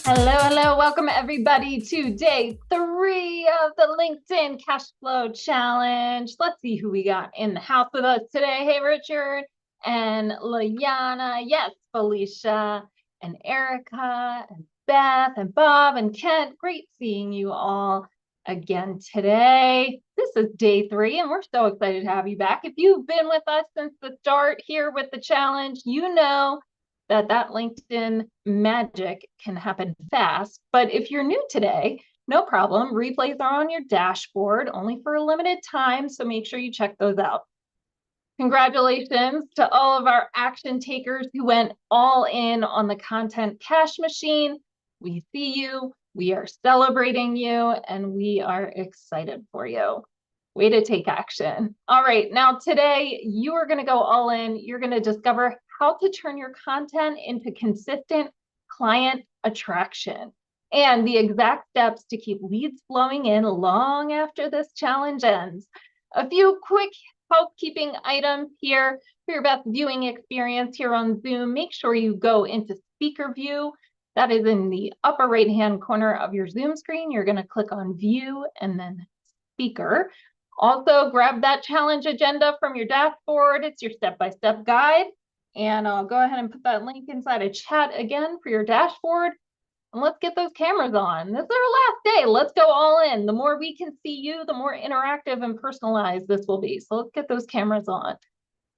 Hello, hello. Welcome everybody to day 3 of the LinkedIn Cash Flow Challenge. Let's see who we got in the house with us today. Hey, Richard and Liana. Yes, Felicia and Erica and Beth and Bob and Kent. Great seeing you all again today. This is day 3 and we're so excited to have you back. If you've been with us since the start here with the challenge, you know that LinkedIn magic can happen fast. But if you're new today, no problem. Replays are on your dashboard only for a limited time, so make sure you check those out. Congratulations to all of our action takers who went all in on the content cash machine. We see you, we are celebrating you, and we are excited for you. Way to take action. All right, now today you are going to go all in. You're going to discover how to turn your content into consistent client attraction and the exact steps to keep leads flowing in long after this challenge ends. A few quick housekeeping items here for your best viewing experience here on Zoom. Make sure you go into speaker view. That is in the upper right-hand corner of your Zoom screen. You're going to click on view and then speaker. Also, grab that challenge agenda from your dashboard. It's your step-by-step guide. And I'll go ahead and put that link inside a chat again for your dashboard. And let's get those cameras on. This is our last day. Let's go all in. The more we can see you, the more interactive and personalized this will be. So let's get those cameras on.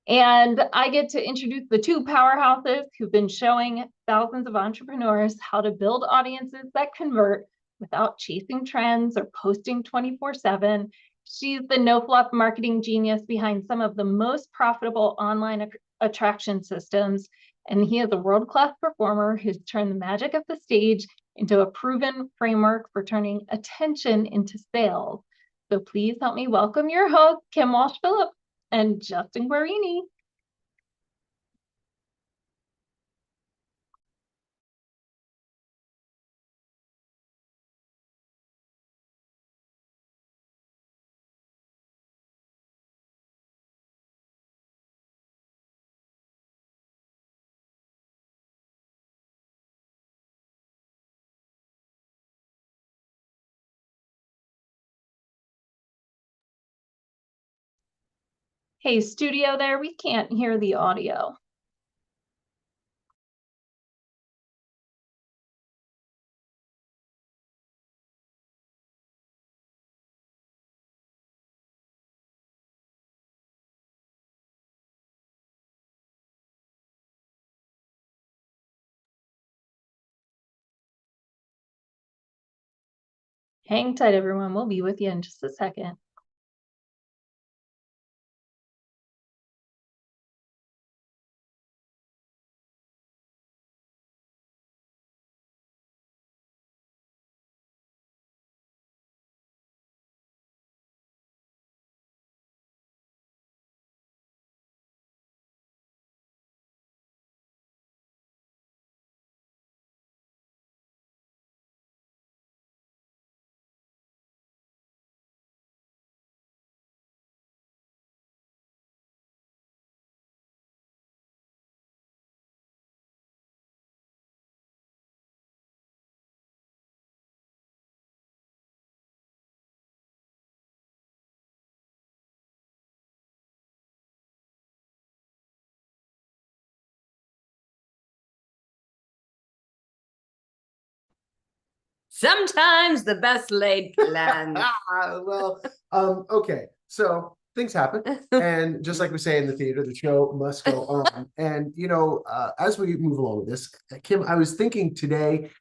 And I get to introduce the two powerhouses who've been showing thousands of entrepreneurs how to build audiences that convert without chasing trends or posting 24/7. She's the no-fluff marketing genius behind some of the most profitable online attraction systems. And he is a world-class performer who's turned the magic of the stage into a proven framework for turning attention into sales. So please help me welcome your hosts, Kim Walsh-Phillips and Justin Guarini. Hey, studio there, we can't hear the audio. Hang tight, everyone. We'll be with you in just a second. Sometimes the best laid plans. Okay. So things happen, and just like we say in the theater, the show must go on. And as we move along with this, Kim, I was thinking today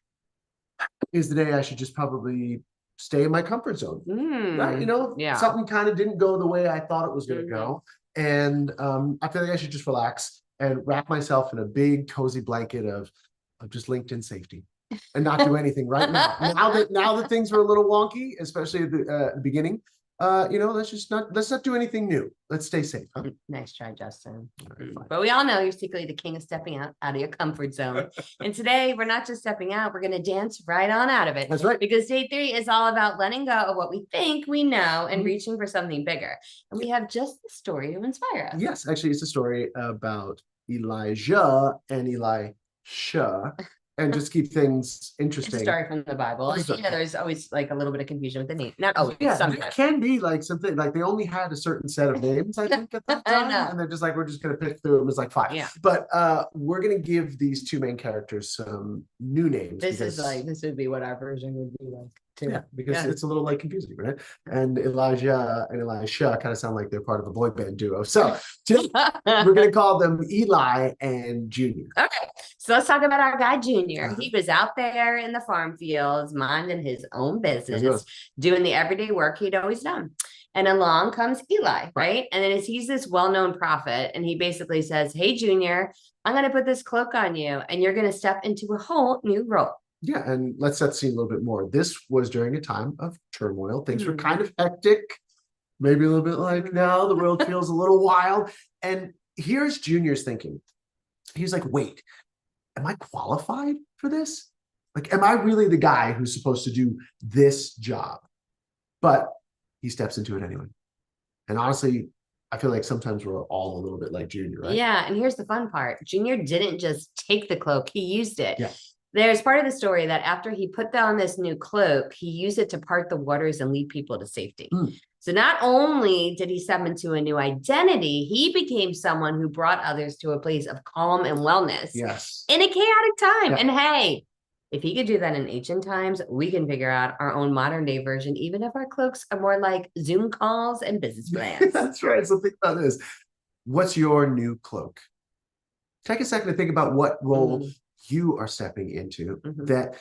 is the day I should just probably stay in my comfort zone. Right? Something kind of didn't go the way I thought it was going to go, and I feel like I should just relax and wrap myself in a big cozy blanket of just LinkedIn safety and not do anything right now. Now that things are a little wonky, especially at the beginning, let's not do anything new. Let's stay safe. Huh? Nice try, Justin. But we all know you're secretly the king of stepping out of your comfort zone. And today we're not just stepping out, we're going to dance right on out of it. That's right. Because day 3 is all about letting go of what we think we know and reaching for something bigger. And we have just the story to inspire us. Yes, actually, it's a story about Elijah and Elisha. and just keep things It's a interesting. story from the Bible. It's And, there's always like a little bit of confusion with the name. Not always, Yeah, there sometimes. can be like something like they only had a certain set of names, I think, at that I time, know. and they're just like, we're just gonna pick through them as like 5. Yeah. But we're gonna give these 2 main characters some new names. This is because- like, this would be what our version would be like too. Yeah, because Yeah. it's a little like confusing, right? And Elijah and Elisha kind of sound like they're part of a boy band duo. So today we're gonna call them Eli and Junior. Okay, so let's talk about our guy Junior. He was out there in the farm fields, minding his own business, doing the everyday work he'd always done. And along comes Eli, right? And then he's this well-known prophet, and he basically says, "Hey, Junior, I'm going to put this cloak on you, and you're going to step into a whole new role." Yeah, and let's set the scene a little bit more. This was during a time of turmoil. Things were Mhm. kind of hectic, maybe a little bit like now. The world feels a little wild. And here's Junior's thinking. He's like, wait, am I qualified for this? Like, am I really the guy who's supposed to do this job? But he steps into it anyway. And honestly, I feel like sometimes we're all a little bit like Junior, right? Yeah, and here's the fun part. Junior didn't just take the cloak, he used it. Yeah. There's part of the story that after he put down this new cloak, he used it to part the waters and lead people to safety. Mm. So not only did he step into a new identity, he became someone who brought others to a place of calm and wellness Yes. in a chaotic time. Yeah. And hey, if he could do that in ancient times, we can figure out our own modern day version, even if our cloaks are more like Zoom calls and business plans. That's right. So think about this. What's your new cloak? Take a second to think about what role Mhm. you are stepping into Mhm. that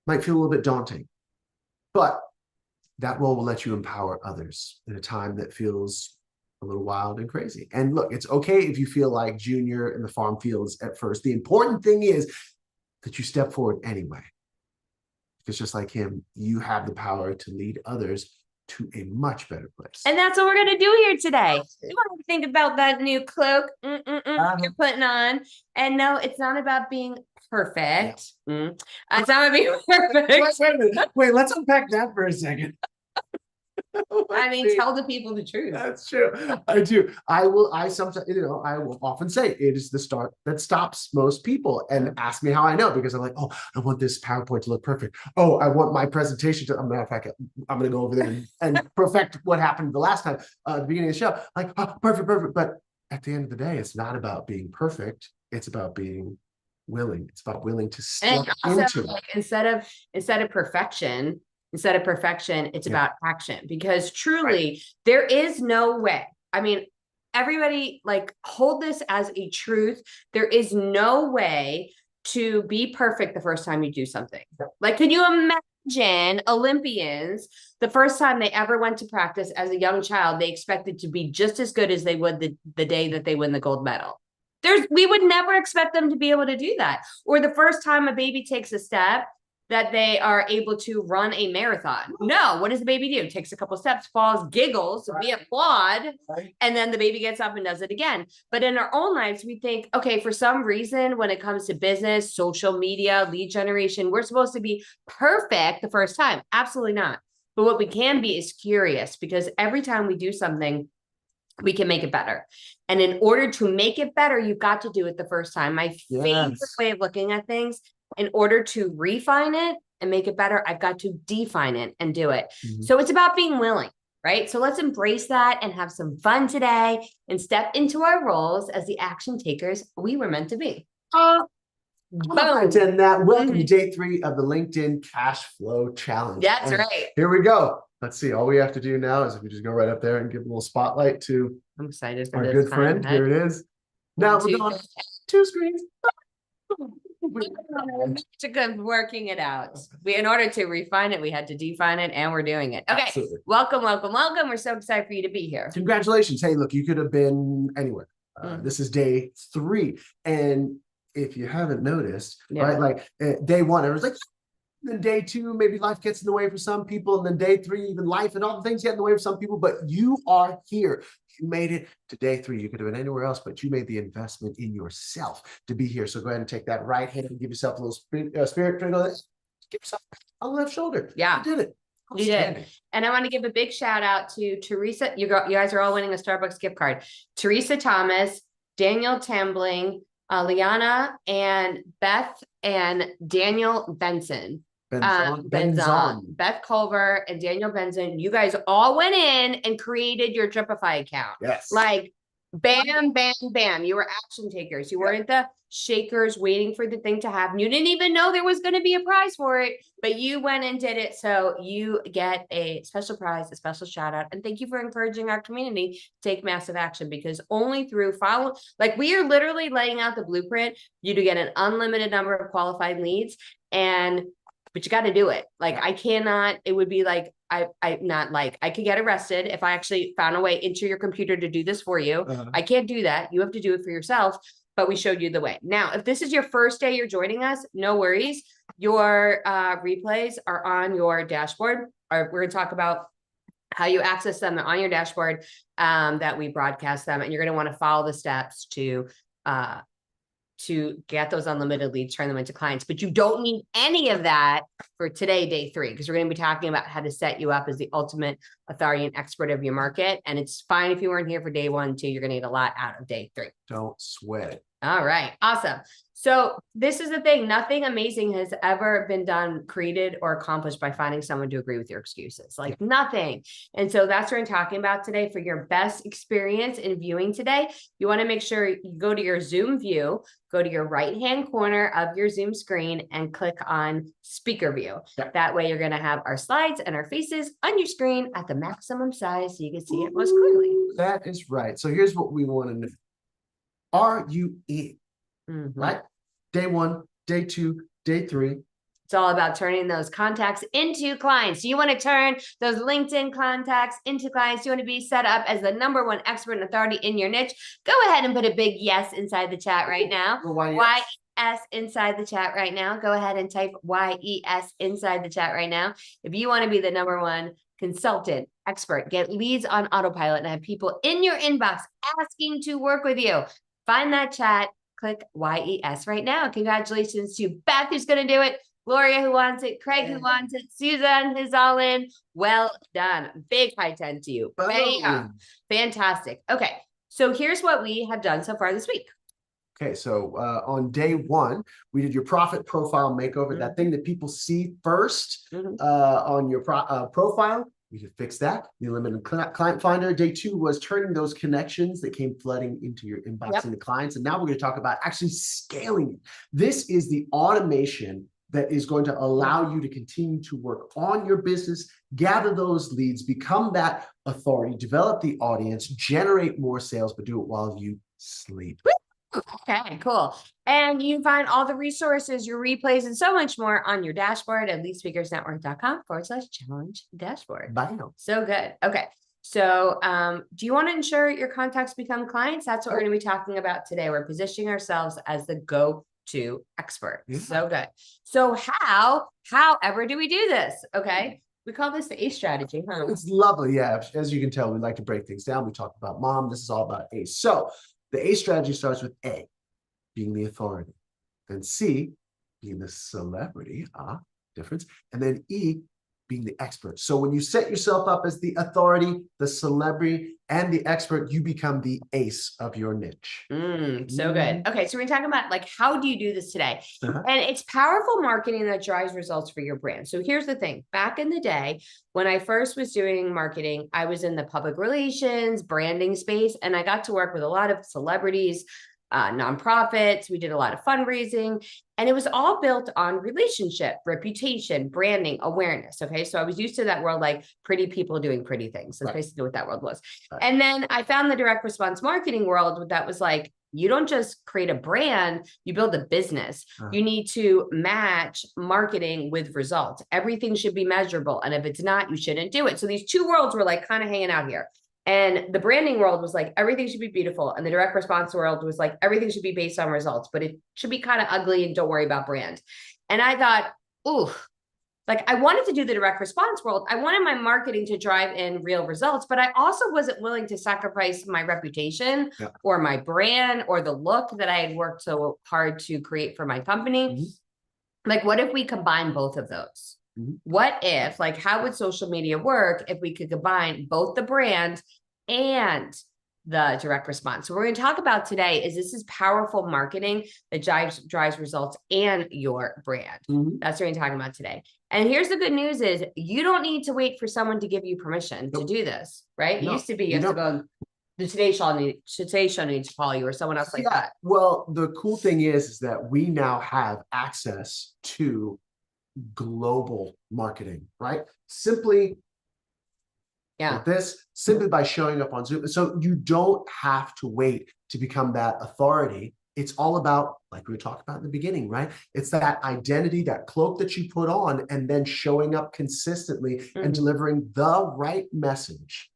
might feel a little bit daunting, but that role will let you empower others in a time that feels a little wild and crazy. And look, it's okay if you feel like Junior in the farm fields at first. The important thing is that you step forward anyway. Because just like him, you have the power to lead others to a much better place. And that's what we're going to do here today. We want to think about that new cloak you're putting on. And no, it's not about being perfect. It's not about being perfect. Wait a minute. Wait, let's unpack that for a second. I mean, tell the people the truth. That's true. I do. I sometimes, I will often say it is the start that stops most people and ask me how I know, because I'm like, oh, I want this PowerPoint to look perfect. Oh, I want my presentation to, matter of fact, I'm going to go over there and perfect what happened the last time at the beginning of the show. Like, oh, perfect. But at the end of the day, it's not about being perfect. It's about being willing. It's about willing to step And also, into it. like, instead of perfection, it's about action, because truly there is no way. I mean, everybody like hold this as a truth. There is no way to be perfect the first time you do something. Like, can you imagine Olympians, the first time they ever went to practice as a young child, they expected to be just as good as they would the day that they win the gold medal? We would never expect them to be able to do that. Or the first time a baby takes a step, that they are able to run a marathon. No, what does the baby do? Takes a couple steps, falls, giggles, we applaud, and then the baby gets up and does it again. But in our own lives, we think, okay, for some reason, when it comes to business, social media, lead generation, we're supposed to be perfect the first time. Absolutely not. But what we can be is curious, because every time we do something, we can make it better. And in order to make it better, you've got to do it the first time. My favorite way of looking at things, in order to refine it and make it better, I've got to define it and do it. So it's about being willing, right? So let's embrace that and have some fun today and step into our roles as the action takers we were meant to be. And that, welcome to day 3 of the LinkedIn Cash Flow Challenge. That's And right. Here we go. Let's see. All we have to do now is if we just go right up there and give a little spotlight to I'm excited for our this. good friend. Here it is. Now we're on 2 screens. To good working it out. In order to refine it, we had to define it, and we're doing it. Okay. Absolutely. Welcome. We're so excited for you to be here. Congratulations. Hey, look, you could have been anywhere. This is day 3. And if you haven't noticed, right, like day 1, everyone's like, then day 2, maybe life gets in the way for some people. And then day 3, even life and all the things get in the way for some people. But you are here. You made it to day 3. You could have been anywhere else, but you made the investment in yourself to be here. So go ahead and take that right hand and give yourself a little spirit twinkle. Give yourself on the left shoulder. Yeah. You did it. You did. And I want to give a big shout out to Teresa. You guys are all winning a Starbucks gift card. Teresa Thomas, Daniel Tambling, Liana and Beth and Daniel Benson. Benzon. Beth Culver and Daniel Benson. You guys all went in and created your Dripify account. Yes. Like bam, bam, bam. You were action takers. You weren't the shakers waiting for the thing to happen. You didn't even know there was going to be a prize for it, but you went and did it. So you get a special prize, a special shout out. And thank you for encouraging our community to take massive action, because only through like we are literally laying out the blueprint for you to get an unlimited number of qualified leads. But you got to do it. Like I cannot, it would be like, I could get arrested if I actually found a way into your computer to do this for you. I can't do that. You have to do it for yourself, but we showed you the way. Now, if this is your first day you're joining us, no worries. Your replays are on your dashboard. We're going to talk about how you access them on your dashboard, that we broadcast them, and you're going to want to follow the steps to get those unlimited leads, turn them into clients. But you don't need any of that for today, day 3, because we're going to be talking about how to set you up as the ultimate authority and expert of your market. And it's fine if you weren't here for day 1, 2, you're going to get a lot out of day 3. Don't sweat it. All right. Awesome. So this is the thing. Nothing amazing has ever been done, created, or accomplished by finding someone to agree with your excuses. Like nothing. And so that's what I'm talking about today. For your best experience in viewing today, you want to make sure you go to your Zoom view, go to your right-hand corner of your Zoom screen and click on speaker view. That way you're going to have our slides and our faces on your screen at the maximum size so you can see it most clearly. That is right. So here's what we want to know. Are you in? Right? Day 1, day 2, day 3. It's all about turning those contacts into clients. You want to turn those LinkedIn contacts into clients. You want to be set up as the #1 expert and authority in your niche. Go ahead and put a big yes inside the chat right now. YES inside the chat right now. Go ahead and type YES inside the chat right now. If you want to be the #1 consultant, expert, get leads on autopilot, and have people in your inbox asking to work with you, find that chat, click YES right now. Congratulations to Beth, who's going to do it, Gloria, who wants it, Craig, who wants it, Susan, who's all in. Well done. Big high 10 to you. Bam. Fantastic. Okay. So here's what we have done so far this week. Okay, so on day 1, we did your profit profile makeover, that thing that people see first on your profile. We could fix that. The limited client finder. Day 2 was turning those connections that came flooding into your inbox into clients. And now we're going to talk about actually scaling it. This is the automation that is going to allow you to continue to work on your business, gather those leads, become that authority, develop the audience, generate more sales, but do it while you sleep. Okay, cool. And you can find all the resources, your replays, and so much more on your dashboard at leadspeakersnetwork.com/challenge dashboard. Bye. So good. Okay. So do you want to ensure your contacts become clients? That's what we're going to be talking about today. We're positioning ourselves as the go-to expert. So good. So however do we do this? Okay. We call this the ACE strategy, huh? It's lovely. Yeah. As you can tell, we like to break things down. We talk about mom. This is all about ACE. So the ACE strategy starts with A, being the authority, then C, being the celebrity, difference, and then E, being the expert. So when you set yourself up as the authority, the celebrity, and the expert, you become the ace of your niche. So good. Okay, so we're talking about like, how do you do this today? And it's powerful marketing that drives results for your brand. So here's the thing. Back in the day, when I first was doing marketing, I was in the public relations, branding space, and I got to work with a lot of celebrities, nonprofits. We did a lot of fundraising, and it was all built on relationship, reputation, branding, awareness. Okay. So I was used to that world, like pretty people doing pretty things. That's basically what that world was. And then I found the direct response marketing world that was like, you don't just create a brand, you build a business. You need to match marketing with results. Everything should be measurable. And if it's not, you shouldn't do it. So these two worlds were like kind of hanging out here. And the branding world was like, everything should be beautiful. And the direct response world was like, everything should be based on results, but it should be kind of ugly and don't worry about brand. And I thought, ooh, like I wanted to do the direct response world. I wanted my marketing to drive in real results, but I also wasn't willing to sacrifice my reputation or my brand or the look that I had worked so hard to create for my company. Like, what if we combine both of those? What if, like, how would social media work if we could combine both the brand and the direct response. So we're going to talk about today is this is powerful marketing that drives results and your brand. Mhm. That's what we're talking about today. And here's the good news is you don't need to wait for someone to give you permission to Nope. do this, right? It No, used to be you you have to don't. go, the Today Show needs to call you or someone else like Yeah, that. well, the cool thing is that we now have access to global marketing, right? Simply Yeah. like this, simply by showing up on Zoom. So you don't have to wait to become that authority. It's all about, like we were talking about in the beginning, right? It's that identity, that cloak that you put on, and then showing up consistently and Mhm. delivering the right message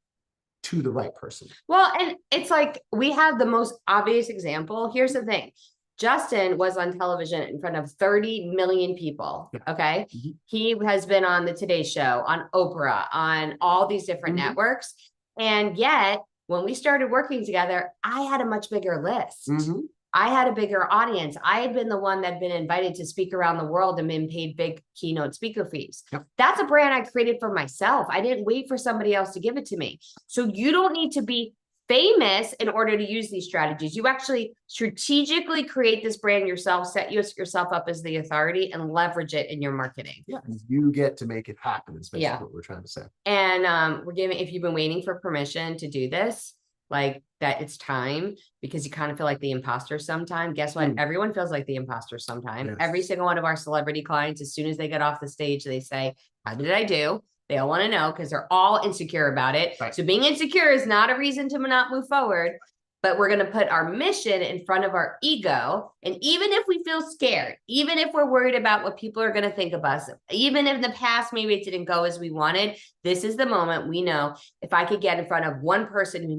to the right person. Well, and it's like we have the most obvious example. Here's the thing. Justin was on television in front of 30 million people. Yeah. Okay. Mhm. He has been on the Today Show, on Oprah, on all these different Mhm. networks. And yet, when we started working together, I had a much bigger list. Mhm. I had a bigger audience. I had been the one that had been invited to speak around the world and been paid big keynote speaker fees. Yep. That's a brand I created for myself. I didn't wait for somebody else to give it to me. So you don't need to be famous in order to use these strategies. You actually strategically create this brand yourself, set yourself up as the authority and leverage it in your marketing. Yeah, you get to make it happen, is basically Yeah. what we're trying to say. And we're giving, if you've been waiting for permission to do this, like that it's time because you kind of feel like the imposter sometime. Guess what? Everyone feels like the imposter sometime. Yes. Every single one of our celebrity clients, as soon as they get off the stage, they say, how did I do? They all want to know because they're all insecure about it. Right. So being insecure is not a reason to not move forward. But we're going to put our mission in front of our ego. And even if we feel scared, even if we're worried about what people are going to think of us, even if in the past maybe it didn't go as we wanted, this is the moment we know if I could get in front of one person who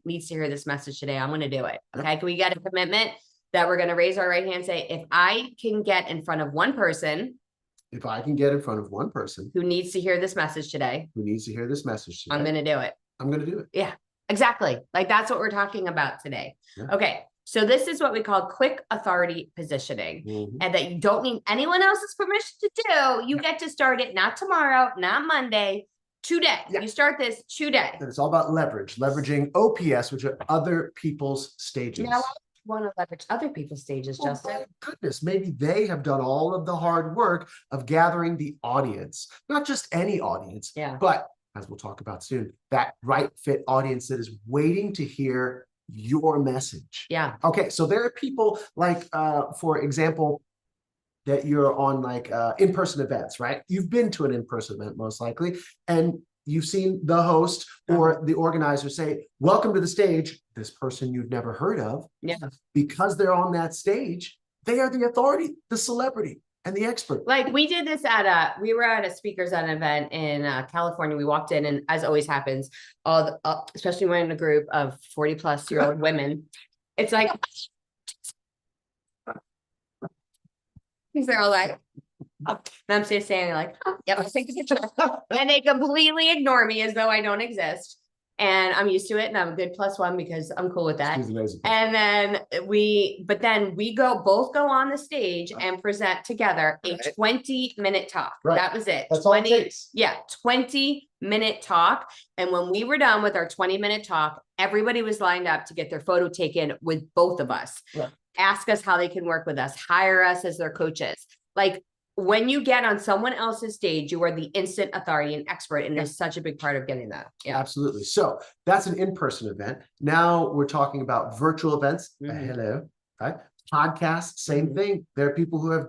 needs to hear this message today, I'm going to do it. Okay. Can we get a commitment that we're going to raise our right hand and say, if I can get in front of one person, If I can get in front of one person who needs to hear this message today, who needs to hear this message today, I'm going to do it. I'm going to do it. Yeah, exactly. Like that's what we're talking about today. Yeah. Okay. So this is what we call quick authority positioning, Mhm. and that you don't need anyone else's permission to do. You get to start it not tomorrow, not Monday, today. Yeah. You start this today. And it's all about leveraging OPS, which are other people's stages. Now, I want to leverage other people's stages, Well, Justin. my goodness, maybe they have done all of the hard work of gathering the audience, not just any audience, Yeah. but as we'll talk about soon, that right fit audience that is waiting to hear your message. Yeah. Okay, so there are people like, for example, that you're on like in-person events, right? You've been to an in-person event most likely, and you've seen the host or the organizer say, welcome to the stage, this person you've never heard of. Yeah. Because they're on that stage, they are the authority, the celebrity, and the expert. Like we did this we were at a speakers at an event in California. We walked in, and as always happens, especially when in a group of 40-plus-year-old women, it's like, they're all like, oh. And I'm just standing like, oh, yep, I take a picture. And they completely ignore me as though I don't exist. And I'm used to it, and I'm a good +1 because I'm cool with that. She's amazing. And then we both go on the stage and present together a 20-minute talk. Right. That was it. That's all it takes. Yeah, 20-minute talk. And when we were done with our 20-minute talk, everybody was lined up to get their photo taken with both of us. Right. Ask us how they can work with us, hire us as their coaches. Like when you get on someone else's stage, you are the instant authority and expert. And there's such a big part of getting that. Yeah. Absolutely. So that's an in-person event. Now we're talking about virtual events. Mhm. Hello, right? Podcasts, same Mhm. thing. There are people who have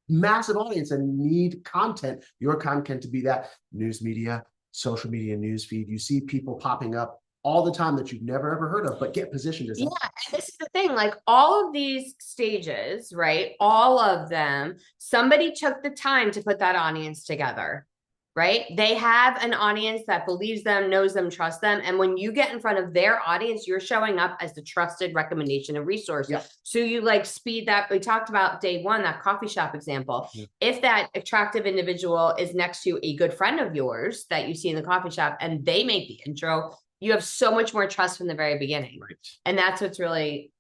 massive audience and need content, your content to be that news media, social media news feed. You see people popping up all the time that you've never ever heard of, but get positioned as Yeah, and this is the thing, like all of these stages, right? All of them, somebody took the time to put that audience together, right? They have an audience that believes them, knows them, trusts them. And when you get in front of their audience, you're showing up as the trusted recommendation and resource. Yeah. So you like speed that. We talked about day one, that coffee shop example. Yeah. If that attractive individual is next to a good friend of yours that you see in the coffee shop and they make the intro, you have so much more trust from the very beginning. Right. And that's what's really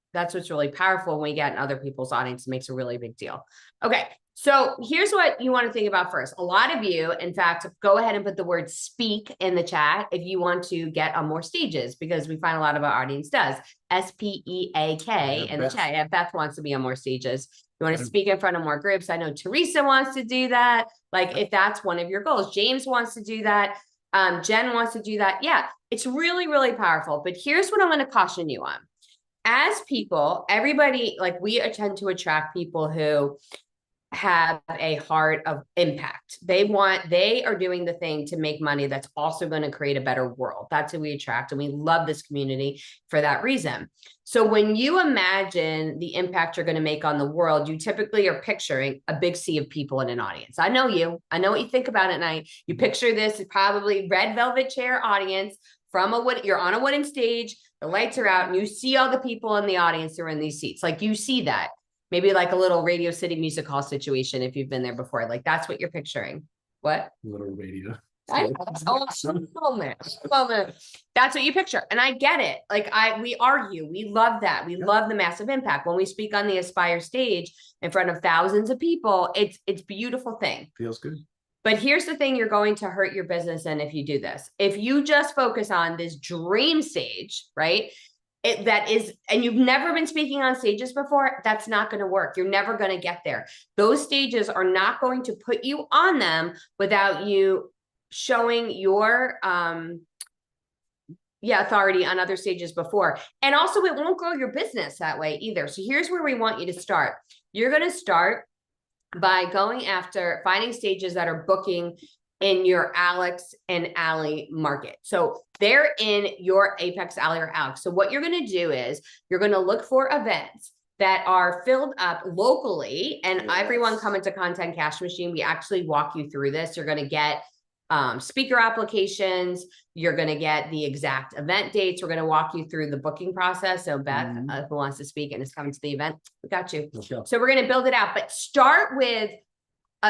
powerful when we get in other people's audience. It makes a really big deal. Okay. So here's what you want to think about first. A lot of you, in fact, go ahead and put the word speak in the chat if you want to get on more stages, because we find a lot of our audience does. SPEAK in the chat. Yeah, Beth wants to be on more stages. You want to speak in front of more groups. I know Teresa wants to do that. Like if that's one of your goals, James wants to do that. Jen wants to do that. Yeah, it's really, really powerful. But here's what I'm going to caution you on. As people, everybody, like we tend to attract people who have a heart of impact. They are doing the thing to make money that's also going to create a better world. That's who we attract. And we love this community for that reason. So when you imagine the impact you're going to make on the world, you typically are picturing a big sea of people in an audience. I know you. I know what you think about at night. You picture this probably red velvet chair audience from you're on a wooden stage, the lights are out, and you see all the people in the audience who are in these seats. Like you see that. Maybe like a little Radio City Music Hall situation if you've been there before. Like that's what you're picturing. What? Little radio. Moment. That's what you picture. And I get it. Like we argue. We love that. We love the massive impact. When we speak on the Aspire stage in front of thousands of people, it's a beautiful thing. Feels good. But here's the thing you're going to hurt your business in if you do this. If you just focus on this dream stage, right? And you've never been speaking on stages before, that's not going to work. You're never going to get there. Those stages are not going to put you on them without you showing your authority on other stages before. And also it won't grow your business that way either. So here's where we want you to start. You're going to start by going after finding stages that are booking in your Alex and Allie market. So they're in your Apex, Allie, or Alex. So what you're going to do is you're going to look for events that are filled up locally, and everyone come into Content Cash Machine. We actually walk you through this. You're going to get speaker applications. You're going to get the exact event dates. We're going to walk you through the booking process. So Beth, who wants to speak and is coming to the event, we got you. So we're going to build it out, but start with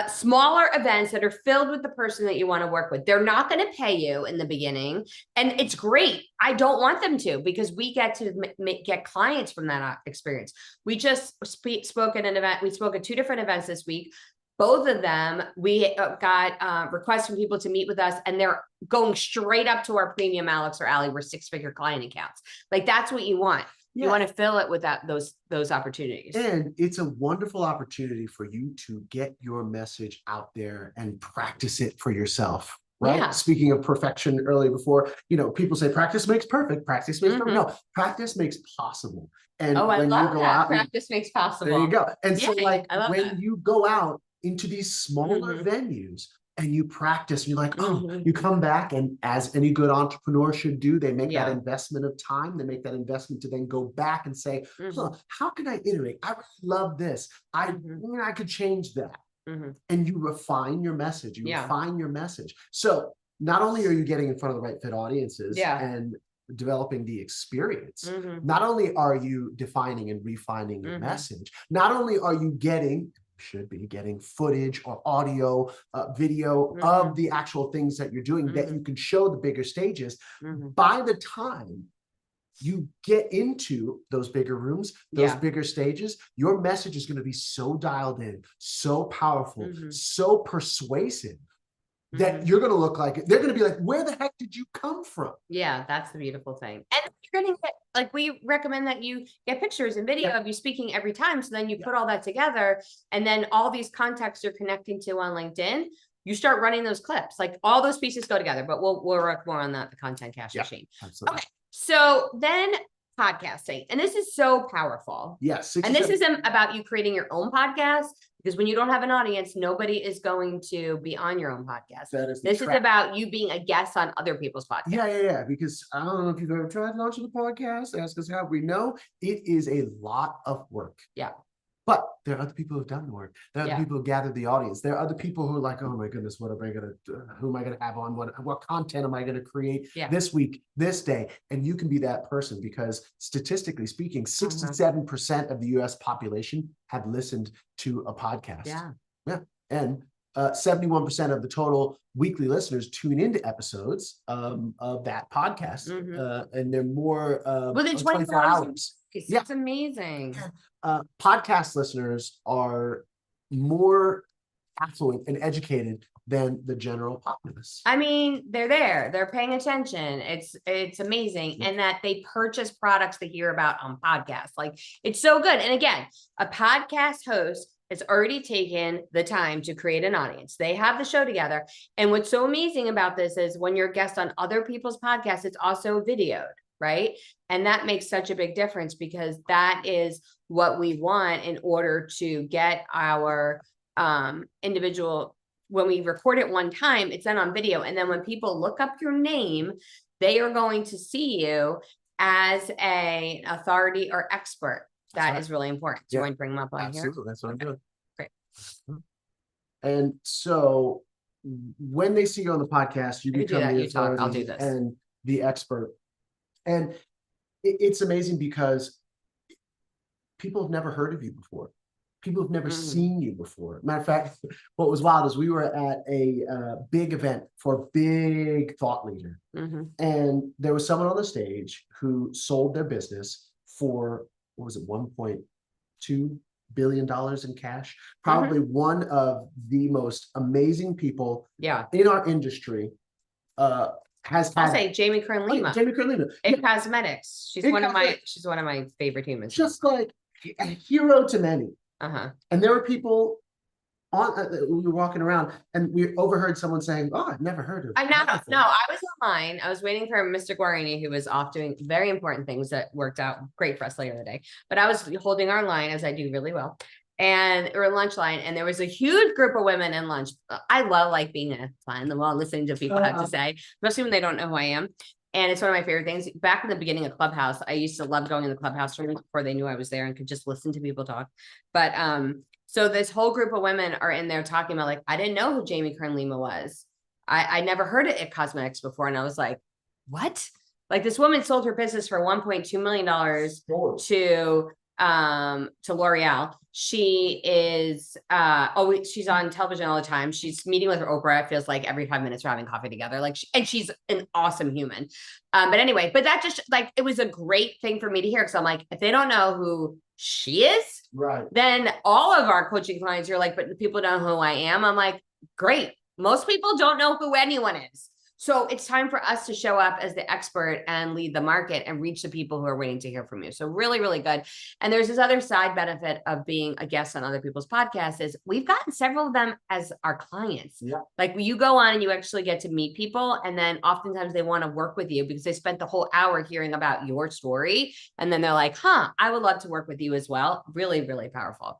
smaller events that are filled with the person that you want to work with. They're not going to pay you in the beginning. And it's great. I don't want them to, because we get to get clients from that experience. We just spoke at an event. We spoke at 2 different events this week. Both of them, we got requests from people to meet with us, and they're going straight up to our premium Alex or Allie. We're 6-figure client accounts. Like that's what you want. You want to fill it with those opportunities. And it's a wonderful opportunity for you to get your message out there and practice it for yourself. Right. Yeah. Speaking of perfection earlier before, people say practice makes perfect. Practice makes perfect. No, practice makes possible. And when you go out, practice makes possible. There you go. And so when you go out into these smaller venues, and you practice, you're like, you come back, and as any good entrepreneur should do, they make that investment of time. They make that investment to then go back and say, how can I iterate? I really love this. I could change that. And you refine your message. You refine your message. So not only are you getting in front of the right fit audiences and developing the experience, not only are you defining and refining your message, not only are you should be getting footage or audio, video of the actual things that you're doing that you can show the bigger stages. By the time you get into those bigger rooms, those bigger stages, your message is going to be so dialed in, so powerful, so persuasive that you're going to look like it. They're going to be like, where the heck did you come from? Yeah, that's the beautiful thing. And you're going to get, like, we recommend that you get pictures and video of you speaking every time. So then you put all that together, and then all these contacts you're connecting to on LinkedIn, you start running those clips. Like all those pieces go together, but we'll work more on that, the Content Cash Machine. Absolutely. Okay. So then podcasting, and this is so powerful. Yes. And this isn't about you creating your own podcast, because when you don't have an audience, nobody is going to be on your own podcast. This is about you being a guest on other people's podcasts. Yeah. Because I don't know if you've ever tried launching a podcast. Ask us how. We know it is a lot of work. Yeah. But there are other people who've done the work. There are other people who gathered the audience. There are other people who are like, oh my goodness, what am I going to do? Who am I going to have on? What content am I going to create this week, this day? And you can be that person, because statistically speaking, 67% of the US population have listened to a podcast. Yeah. And 71% of the total weekly listeners tune into episodes of that podcast. And they're more within 24 hours. It's amazing. Podcast listeners are more affluent and educated than the general populace. I mean, they're paying attention. It's amazing. And that they purchase products they hear about on podcasts. Like, it's so good. And again, a podcast host has already taken the time to create an audience. They have the show together. And what's so amazing about this is when you're a guest on other people's podcasts, it's also videoed, right? And that makes such a big difference, because that is what we want in order to get our individual. When we record it one time, it's then on video. And then when people look up your name, they are going to see you as an authority or expert. That is really important. Do you want to bring them up on here? Absolutely, that's what I'm doing. Great. And so when they see you on the podcast, you You do become that, the you talk, I'll authority do this. and the expert. And it's amazing because people have never heard of you before. People have never seen you before. Matter of fact, what was wild is we were at a big event for a big thought leader. And there was someone on the stage who sold their business for, what was it, $1.2 billion in cash? Probably one of the most amazing people in our industry. Has I'll had say Jamie Kern Lima. Jamie Kern Lima. In cosmetics. She's In one of cosmetics. my favorite humans. Just like a hero to many. And there were people on, we were walking around and we overheard someone saying, "Oh, I've never heard of." I was online. I was waiting for Mr. Guarini, who was off doing very important things that worked out great for us later in the day. But I was holding our line, as I do really well. And we're in lunch line, and there was a huge group of women in lunch. I love like being a fly in the wall, listening to people have to say, especially when they don't know who I am. And it's one of my favorite things. Back in the beginning of Clubhouse, I used to love going in the Clubhouse room before they knew I was there and could just listen to people talk. But so this whole group of women are in there talking about, like, I didn't know who Jamie Kern Lima was. I never heard of It Cosmetics before. And I was like, what? Like, this woman sold her business for $1.2 million to L'Oreal. She is she's on television all the time. She's meeting with Oprah. It feels like every 5 minutes we're having coffee together. Like, and she's an awesome human. But anyway, but that just, like, it was a great thing for me to hear, because I'm like, if they don't know who she is, Right. then all of our coaching clients are like, but the people know who I am. I'm like, great. Most people don't know who anyone is. So it's time for us to show up as the expert and lead the market and reach the people who are waiting to hear from you. So really, really good. And there's this other side benefit of being a guest on other people's podcasts is we've gotten several of them as our clients. Like, you go on and you actually get to meet people, and then oftentimes they want to work with you because they spent the whole hour hearing about your story. And then they're like, I would love to work with you as well. Really, really powerful.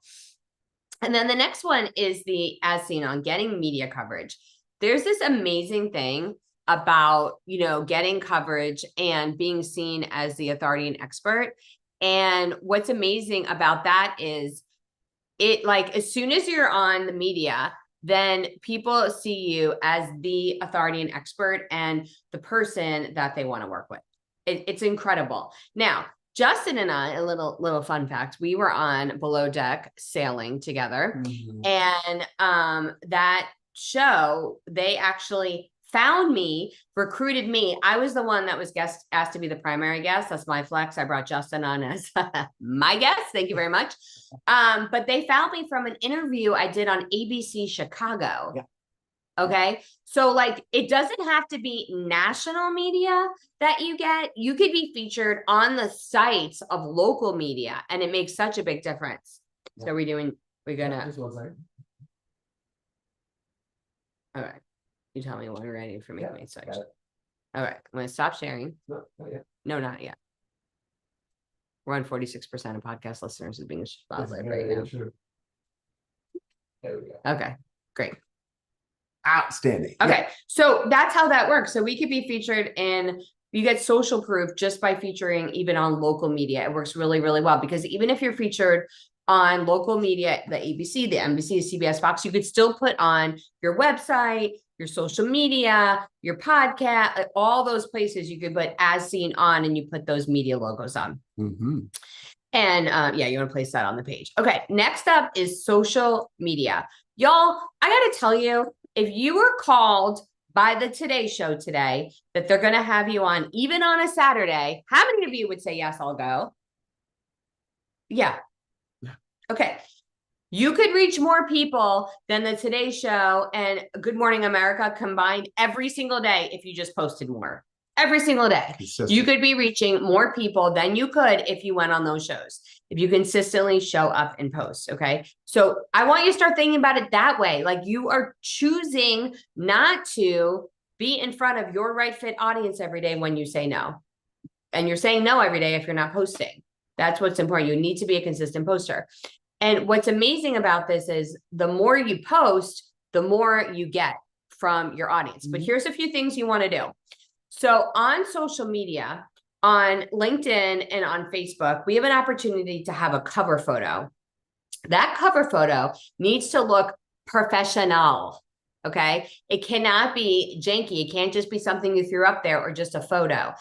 And then the next one is the as seen on getting media coverage. There's this amazing thing about, getting coverage and being seen as the authority and expert. And what's amazing about that is it, like, as soon as you're on the media, then people see you as the authority and expert and the person that they want to work with. It's incredible. Now, Justin and I, a little fun fact, we were on Below Deck sailing together. And that show, they actually found me, recruited me. I was the one that was asked to be the primary guest. That's my flex. I brought Justin on as my guest. Thank you very much. But they found me from an interview I did on ABC Chicago. Okay. So, like, it doesn't have to be national media that you get. You could be featured on the sites of local media, and it makes such a big difference. So we're gonna, all right. You tell me when we're ready for me to make switch. All right, I'm gonna stop sharing. No, not yet. We're on 46% of podcast listeners is being spotlight right now. There we go. Okay, great. Outstanding. Okay, so that's how that works. So we could be featured you get social proof just by featuring even on local media. It works really, really well, because even if you're featured on local media, the ABC, the NBC, the CBS, Fox, you could still put on your website, your social media, your podcast, all those places you could put as seen on, and you put those media logos on. And you want to place that on the page. Okay, next up is social media. Y'all, I got to tell you, if you were called by the Today Show today that they're going to have you on, even on a Saturday, how many of you would say, yes, I'll go? Yeah. Okay. You could reach more people than the Today Show and Good Morning America combined every single day if you just posted more. Every single day. Consistent. You could be reaching more people than you could if you went on those shows, if you consistently show up and post. Okay. So I want you to start thinking about it that way. Like you are choosing not to be in front of your right fit audience every day when you say no. And you're saying no every day if you're not posting. That's what's important. You need to be a consistent poster. And what's amazing about this is the more you post, the more you get from your audience. But here's a few things you want to do. So on social media, on LinkedIn and on Facebook, we have an opportunity to have a cover photo. That cover photo needs to look professional. Okay. It cannot be janky. It can't just be something you threw up there or just a photo.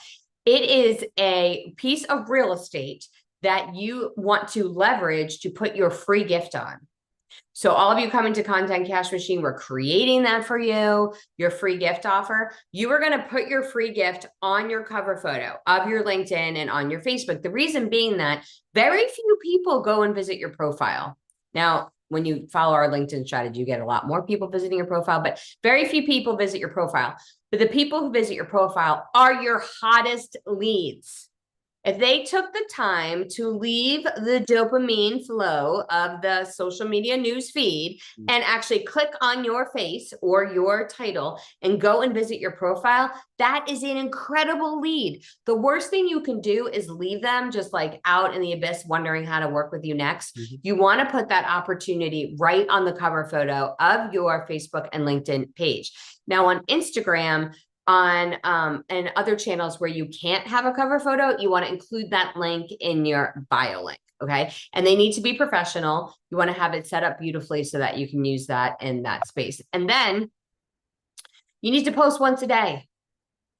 It is a piece of real estate that you want to leverage to put your free gift on. So all of you coming to Content Cash Machine, we're creating that for you, your free gift offer. You are going to put your free gift on your cover photo of your LinkedIn and on your Facebook. The reason being that very few people go and visit your profile. Now, when you follow our LinkedIn strategy, you get a lot more people visiting your profile, but very few people visit your profile. But the people who visit your profile are your hottest leads. If they took the time to leave the dopamine flow of the social media news feed and actually click on your face or your title and go and visit your profile, that is an incredible lead. The worst thing you can do is leave them just like out in the abyss wondering how to work with you next. You want to put that opportunity right on the cover photo of your Facebook and LinkedIn page. Now on Instagram, on and other channels where you can't have a cover photo, you want to include that link in your bio link. Okay. And they need to be professional. You want to have it set up beautifully so that you can use that in that space. And then you need to post once a day.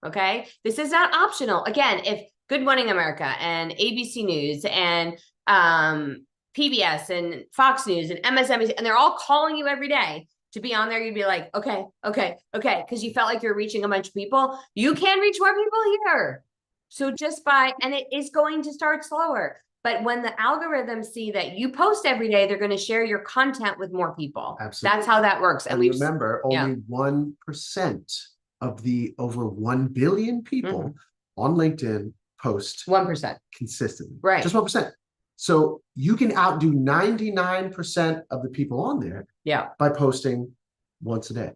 Okay. This is not optional. Again, if Good Morning America and ABC News and PBS and Fox News and MSNBC, and they're all calling you every day to be on there, you'd be like, okay. Because you felt like you're reaching a bunch of people. You can reach more people here. So and it is going to start slower. But when the algorithms see that you post every day, they're going to share your content with more people. Absolutely. That's how that works. And remember, only 1% of the over 1 billion people on LinkedIn post 1% consistently. Right. Just 1%. So you can outdo 99% of the people on there by posting once a day.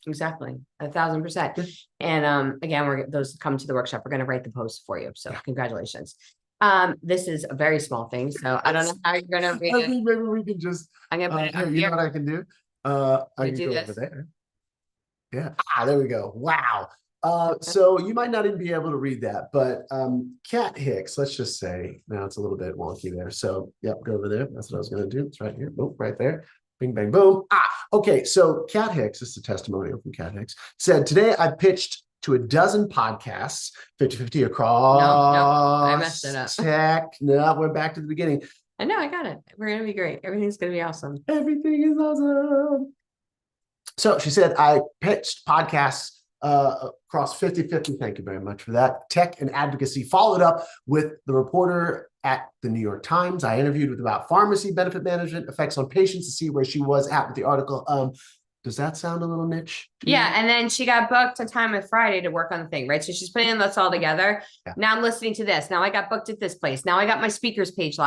Exactly. 1,000%. And again, those come to the workshop. We're going to write the post for you. So congratulations. This is a very small thing. So I don't know how you're going to read it. Maybe we can just, I'm going to put it up you here. know what I can do? I can do go this. over there. Yeah. There we go. Wow. So you might not even be able to read that, but Kat Hicks, let's just say, now it's a little bit wonky there. So go over there. That's what I was going to do. It's right here. Boom, right there. Bing, bang, boom. Okay. So Kat Hicks, this is a testimonial from Kat Hicks, said, today I pitched to a dozen podcasts, 50-50 across I messed it up. tech. No, we're back to the beginning. I know, I got it. We're going to be great. Everything's going to be awesome. Everything is awesome. So she said, I pitched podcasts across 50-50. Thank you very much for that. Tech and advocacy. Followed up with the reporter at the New York Times. I interviewed with about pharmacy benefit management effects on patients to see where she was at with the article. Does that sound a little niche? Yeah. And then she got booked a time with Friday to work on the thing, right? So she's putting this all together. Now I'm listening to this. Now I got booked at this place. Now I got my speakers page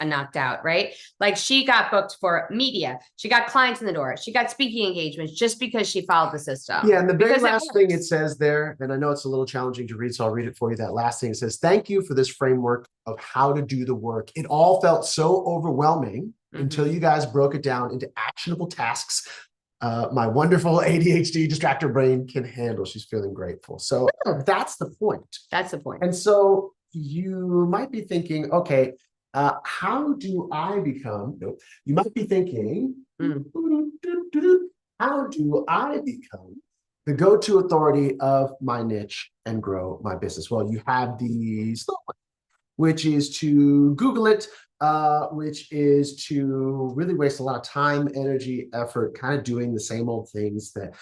knocked out, right? Like she got booked for media. She got clients in the door. She got speaking engagements just because she followed the system. Yeah. And the very last thing it says there, and I know it's a little challenging to read, so I'll read it for you. That last thing, it says, thank you for this framework of how to do the work. It all felt so overwhelming until you guys broke it down into actionable tasks my wonderful ADHD distractor brain can handle. She's feeling grateful. So that's the point. That's the point. And so you might be thinking, okay, how do I become, you might be thinking, how do I become the go-to authority of my niche and grow my business? Well, you have the slow one, which is to Google it, which is to really waste a lot of time, energy, effort, kind of doing the same old things that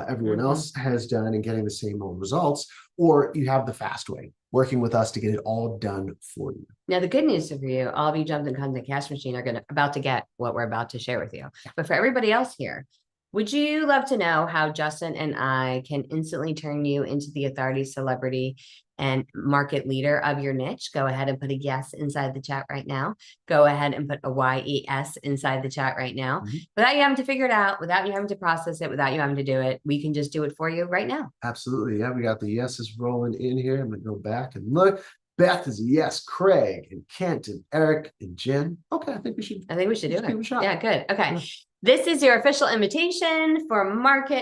everyone else has done and getting the same old results. Or you have the fast way, working with us to get it all done for you. Now, the good news for you, all of you jumped in Content Cash Machine are about to get what we're about to share with you. But for everybody else here, would you love to know how Justin and I can instantly turn you into the authority, celebrity, and market leader of your niche? Go ahead and put a yes inside the chat right now. Go ahead and put a YES inside the chat right now. Without you having to figure it out, without you having to process it, without you having to do it, we can just do it for you right now. Absolutely. Yeah, we got the yeses rolling in here. I'm going to go back and look. Beth is a yes. Craig and Kent and Eric and Jen. Okay, I think we should do give it a it. shot. Yeah, good. Okay. Yeah. This is your official invitation for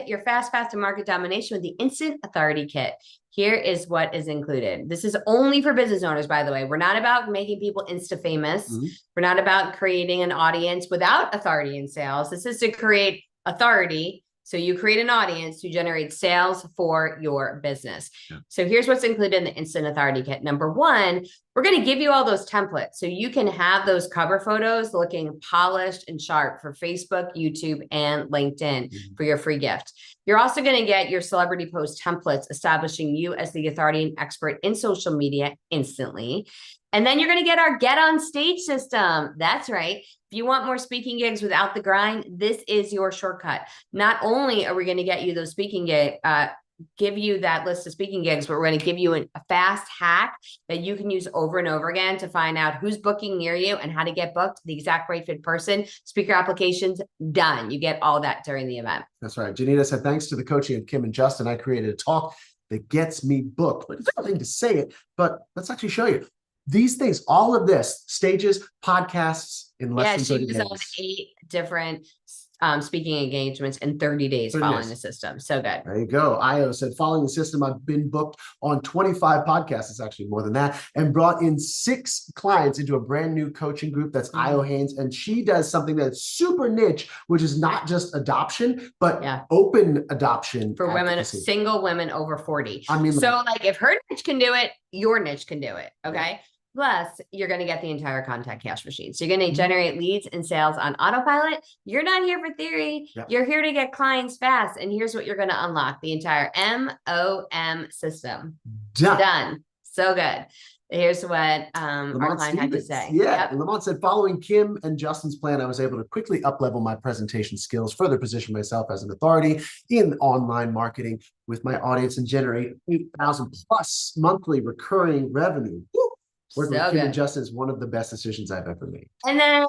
your fast and market domination with the Instant Authority Kit. Here is what is included. This is only for business owners, by the way. We're not about making people Insta famous. We're not about creating an audience without authority in sales. This is to create authority. So you create an audience to generate sales for your business. Yeah. So here's what's included in the Instant Authority Kit. Number one, we're going to give you all those templates so you can have those cover photos looking polished and sharp for Facebook, YouTube, and LinkedIn for your free gift. You're also going to get your celebrity post templates establishing you as the authority and expert in social media instantly. And then you're going to get our Get on Stage system. That's right. If you want more speaking gigs without the grind, this is your shortcut. Not only are we going to get you those speaking gigs, give you that list of speaking gigs, but we're going to give you a fast hack that you can use over and over again to find out who's booking near you and how to get booked, the exact right fit person, speaker applications, done. You get all that during the event. That's right. Janita said, thanks to the coaching of Kim and Justin, I created a talk that gets me booked. But it's one thing to say it, but let's actually show you. These things, all of this, stages, podcasts in less than 30 days. Yeah, she was on 8 different speaking engagements in 30 days following the system. So good. There you go. Io said, following the system, I've been booked on 25 podcasts. It's actually more than that. And brought in 6 clients into a brand new coaching group. That's Io Haynes. And she does something that's super niche, which is not just adoption, but open adoption. For women, single women over 40. I mean, so like if her niche can do it, your niche can do it. Okay. Plus, you're going to get the entire Content Cash Machine. So you're going to generate leads and sales on autopilot. You're not here for theory. You're here to get clients fast. And here's what you're going to unlock: the entire MOM system. Done. So good. Here's what our client had to say. Yeah. Lamont said, following Kim and Justin's plan, I was able to quickly up-level my presentation skills, further position myself as an authority in online marketing with my audience, and generate 8,000 plus monthly recurring revenue. Woo! Working with Kim and Justin is one of the best decisions I've ever made. And then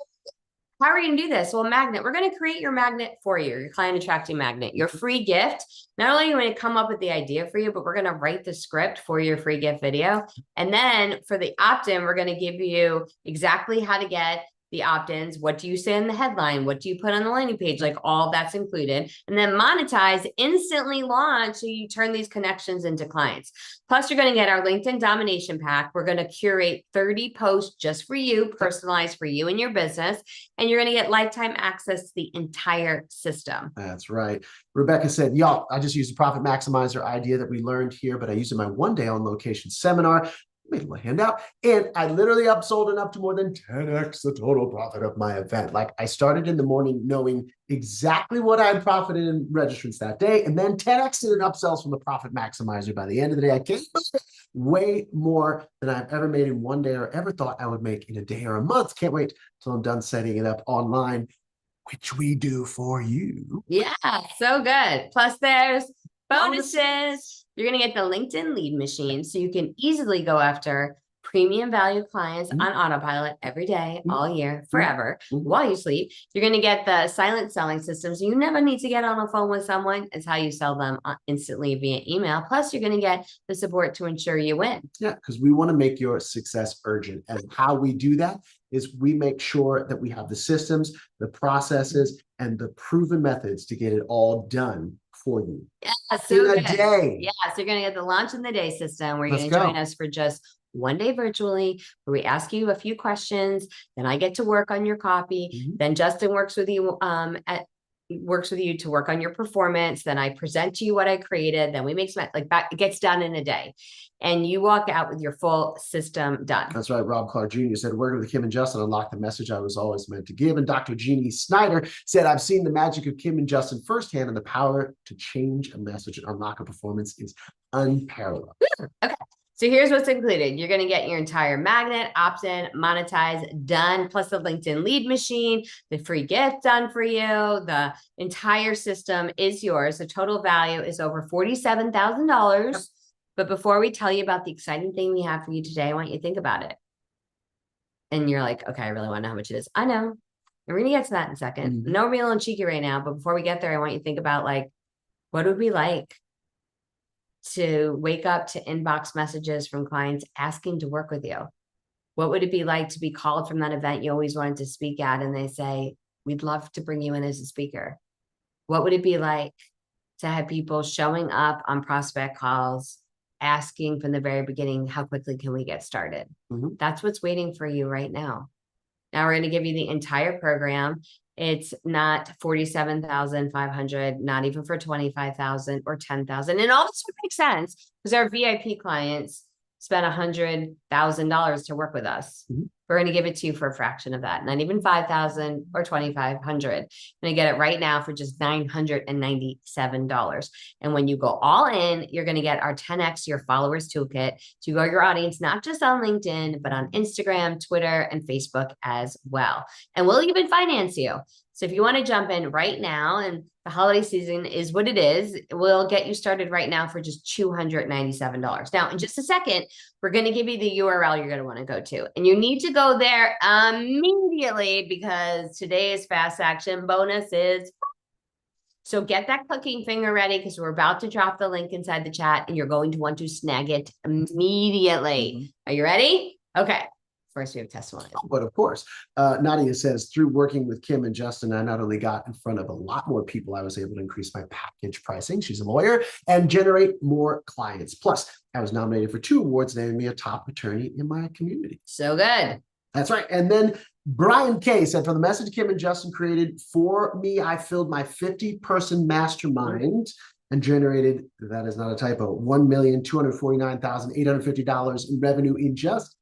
how are we going to do this? Well, magnet. We're going to create your magnet for you, your client attracting magnet, your free gift. Not only are we going to come up with the idea for you, but we're going to write the script for your free gift video. And then for the opt-in, we're going to give you exactly how to get the opt-ins. What do you say in the headline? What do you put on the landing page? Like all that's included. And then monetize, instantly launch. So you turn these connections into clients. Plus, you're going to get our LinkedIn domination pack. We're going to curate 30 posts just for you, personalized for you and your business. And you're going to get lifetime access to the entire system. That's right. Rebecca said, y'all, I just used a profit maximizer idea that we learned here, but I used it in my one-day on location seminar. Made a little handout, and I literally upsold and up to more than 10x the total profit of my event. Like, I started in the morning knowing exactly what I profited in registrants that day, and then 10x it in upsells from the profit maximizer. By the end of the day, I came way more than I've ever made in one day or ever thought I would make in a day or a month. Can't wait till I'm done setting it up online, which we do for you. Yeah, so good. Plus, there's bonuses. You're going to get the LinkedIn lead machine so you can easily go after premium value clients on autopilot every day, all year, forever, while you sleep. You're going to get the silent selling system. So you never need to get on a phone with someone. It's how you sell them instantly via email. Plus, you're going to get the support to ensure you win. Yeah, because we want to make your success urgent. And how we do that is we make sure that we have the systems, the processes, and the proven methods to get it all done for you. Yeah, so in a day. Yeah, so you're going to get the launch in the day system where you're going to join us for just one day virtually, where we ask you a few questions. Then I get to work on your copy. Then Justin works with you to work on your performance. Then I present to you what I created. Then we make some, like, that. It gets done in a day. And you walk out with your full system done. That's right. Rob Clark Jr. said, working with Kim and Justin unlocked the message I was always meant to give. And Dr. Jeannie Snyder said, I've seen the magic of Kim and Justin firsthand, and the power to change a message and unlock a performance is unparalleled. Okay. So here's what's included. You're going to get your entire magnet, opt-in, monetize, done, plus the LinkedIn lead machine, the free gift done for you. The entire system is yours. The total value is over $47,000. Yep. But before we tell you about the exciting thing we have for you today, I want you to think about it. And you're like, okay, I really want to know how much it is. I know. And we're going to get to that in a second. Mhm. No, we're being a little cheeky right now. But before we get there, I want you to think about like, what would we like to wake up to inbox messages from clients asking to work with you? What would it be like to be called from that event you always wanted to speak at and they say, we'd love to bring you in as a speaker? What would it be like to have people showing up on prospect calls, asking from the very beginning, how quickly can we get started? Mhm. That's what's waiting for you right now. Now we're going to give you the entire program. It's not 47,500, not even for 25,000 or 10,000. And all this would make sense because our VIP clients spent $100,000 to work with us. Mhm. We're going to give it to you for a fraction of that, not even 5,000 or 2,500. You're going to get it right now for just $997. And when you go all in, you're going to get our 10X your followers toolkit to grow your audience, not just on LinkedIn, but on Instagram, Twitter, and Facebook as well. And we'll even finance you. So if you want to jump in right now, and the holiday season is what it is, we'll get you started right now for just $297. Now, in just a second, we're going to give you the URL you're going to want to go to. And you need to go there immediately because today's fast action bonus is. So get that clicking finger ready because we're about to drop the link inside the chat and you're going to want to snag it immediately. Are you ready? Okay. First, we have testimony. But of course, Nadia says, through working with Kim and Justin, I not only got in front of a lot more people, I was able to increase my package pricing. She's a lawyer and generate more clients. Plus, I was nominated for 2 awards, naming me a top attorney in my community. So good. That's right. And then Brian K said, for the message Kim and Justin created for me, I filled my 50-person mastermind and generated, that is not a typo, $1,249,850 in revenue in just